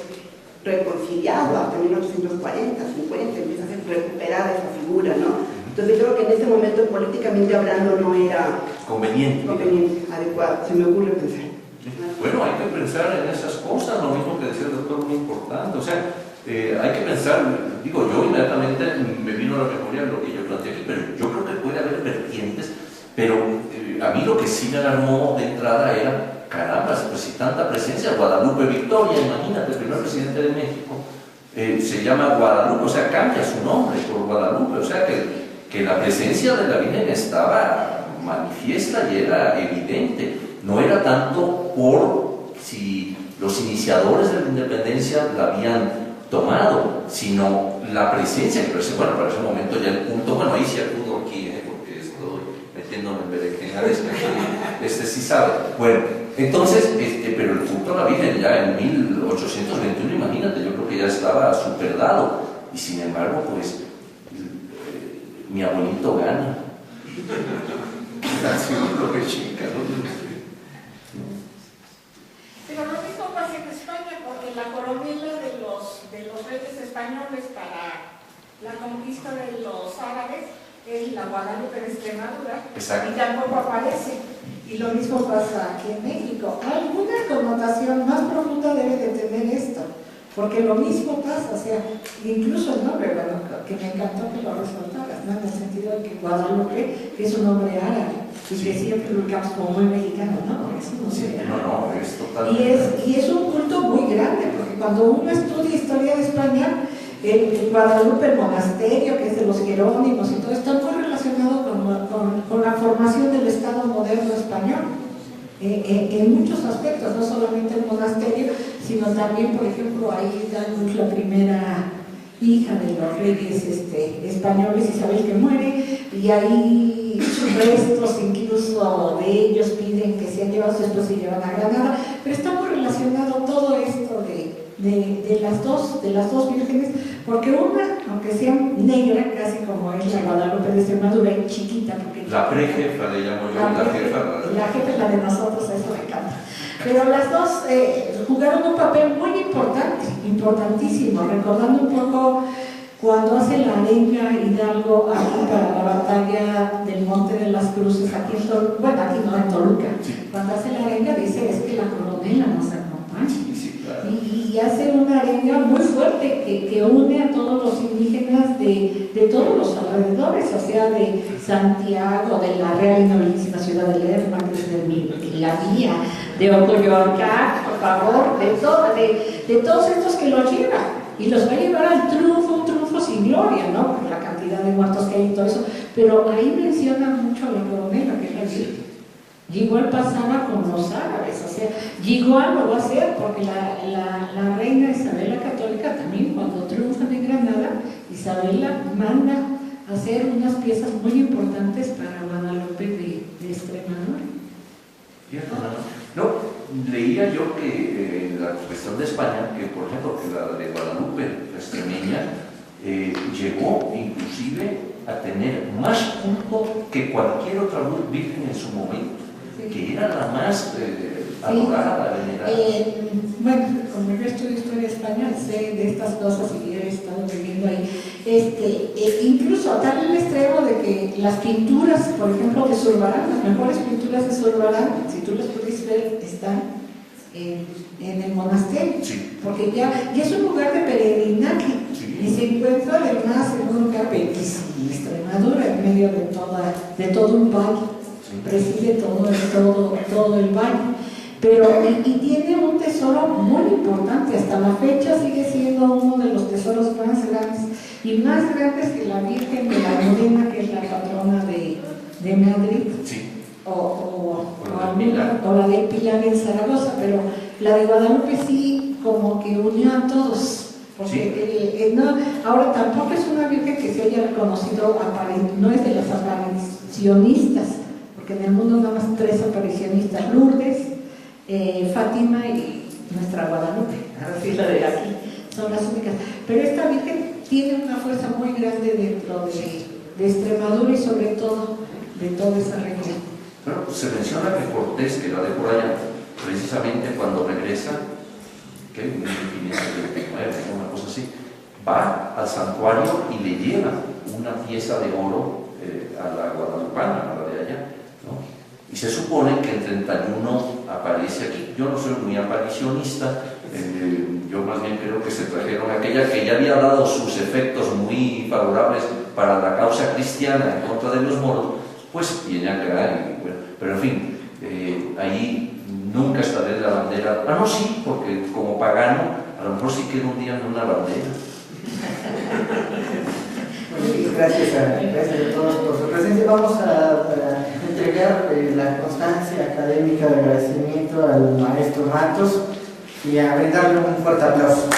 Speaker 9: reconciliado hasta 1840, 50, empieza a ser recuperada esa figura, ¿no? Entonces creo que en ese momento políticamente hablando no era
Speaker 4: conveniente,
Speaker 9: adecuado, se me ocurre pensar.
Speaker 4: Bueno, hay que pensar en esas cosas, lo mismo que decía el doctor, muy importante, o sea, hay que pensar, digo, yo inmediatamente me vino a la memoria lo que yo planteé aquí, pero yo creo que puede haber vertientes, pero a mí lo que sí me alarmó de entrada era, caramba, pues si tanta presencia, Guadalupe Victoria, imagínate, el primer presidente de México, se llama Guadalupe, o sea, cambia su nombre por Guadalupe, o sea que la presencia de la Virgen estaba manifiesta y era evidente. No era tanto por si los iniciadores de la independencia la habían tomado, sino la presencia que parece, bueno, para ese momento ya el punto, bueno, ahí sí acudo aquí, porque estoy metiéndome en berenjenales, sí sabe. Bueno, entonces, pero el culto a la Virgen ya en 1821, imagínate, yo creo que ya estaba superdado, y sin embargo, pues, mi abuelito gana. Lo que chica, ¿no?
Speaker 10: Pero lo mismo pasa en España, porque la coronela de los reyes españoles para la conquista de los árabes es la Guadalupe de Extremadura.
Speaker 4: Exacto.
Speaker 10: Y tampoco aparece. Y lo mismo pasa aquí en México. Alguna connotación más profunda debe de tener esto. Porque lo mismo pasa, o sea, incluso el nombre, bueno, que me encantó que lo resaltaras, ¿no? En el sentido de que Guadalupe es un nombre árabe y que siempre lo ubicamos como muy mexicano, ¿no? Es un nombre árabe.
Speaker 4: Es totalmente.
Speaker 10: Y es un culto muy grande, porque cuando uno estudia historia de España, el Guadalupe, el monasterio, que es de los Jerónimos y todo, está muy relacionado con la formación del Estado moderno español. En muchos aspectos, no solamente el monasterio, sino también, por ejemplo, ahí dan la primera hija de los reyes españoles, Isabel, que muere, y ahí sus restos, incluso de ellos, piden que sean llevados, después se llevan a Granada, pero está muy relacionado todo esto de las dos vírgenes, porque una, aunque sea negra, casi como es la Guadalupe de Extremadura, y chiquita, porque
Speaker 4: la prejefa le llamo yo, la
Speaker 10: jefa es la de nosotros, eso me encanta. Pero las dos jugaron un papel muy importante, importantísimo, recordando un poco cuando hace la arenga Hidalgo aquí para la batalla del Monte de las Cruces, aquí en Toluca, bueno, aquí no, en Toluca, cuando hace la arenga dice, es que la coronela nos acompaña.
Speaker 4: Sí, claro.
Speaker 10: Y hace una arenga muy fuerte que une a todos los indígenas de todos los alrededores, o sea, de Santiago, de la Real y Nobilísima Ciudad de Lerma, que es de la vía, de Ocoyoacán, por favor, de todos estos que los llevan. Y los va a llevar al triunfo, un triunfo sin gloria, ¿no? Por la cantidad de muertos que hay y todo eso. Pero ahí menciona mucho a la coronela, que es la Virgen. Y igual pasaba con los árabes, o sea, igual lo va a hacer, porque la reina Isabel la Católica también, cuando triunfan en Granada, Isabela manda a hacer unas piezas muy importantes para Guadalupe de Extremadura.
Speaker 4: No, leía yo que en la cuestión de España, que por ejemplo, que la de Guadalupe, la extremeña, llegó inclusive a tener más culto que cualquier otra virgen en su momento, que era la más adorada, venerada.
Speaker 10: Bueno, como yo estudio historia española, sé de estas cosas y he estado viviendo ahí. Incluso a tal el extremo de que las pinturas, por ejemplo, de Zurbarán, las mejores pinturas de Zurbarán, si tú las puedes ver, están en el monasterio, porque ya es un lugar de peregrinaje y se encuentra además en un lugar bellísimo, en Extremadura, en medio de todo un valle, preside todo el valle. Pero, y tiene un tesoro muy importante, hasta la fecha sigue siendo uno de los tesoros más grandes y más grandes que la Virgen de la Morena, que es la patrona de Madrid, o la de Pilar en Zaragoza, pero la de Guadalupe sí como que unió a todos, porque ahora tampoco es una Virgen que se haya reconocido, no es de las aparicionistas, porque en el mundo nada más 3 aparicionistas: Lourdes, Fátima y nuestra Guadalupe, así la de aquí, son las únicas. Pero esta Virgen tiene una fuerza muy grande dentro de Extremadura y sobre todo de toda esa región.
Speaker 4: Bueno, pues se menciona que Cortés, que la de por allá, precisamente cuando regresa, que en 1529, una cosa así, va al santuario y le lleva una pieza de oro a la guadalupana, a la de allá, ¿no? Y se supone que el 31 aparece aquí. Yo no soy muy aparicionista, yo más bien creo que se trajeron aquella que ya había dado sus efectos muy favorables para la causa cristiana en contra de los moros, pues viene acá, y, bueno, pero en fin, ahí nunca estaré de la bandera. No, sí, porque como pagano, a lo mejor sí quiero un día en una bandera.
Speaker 1: Gracias a todos por su presencia. Vamos a entregar la constancia académica de agradecimiento al maestro Matos y a brindarle un fuerte aplauso.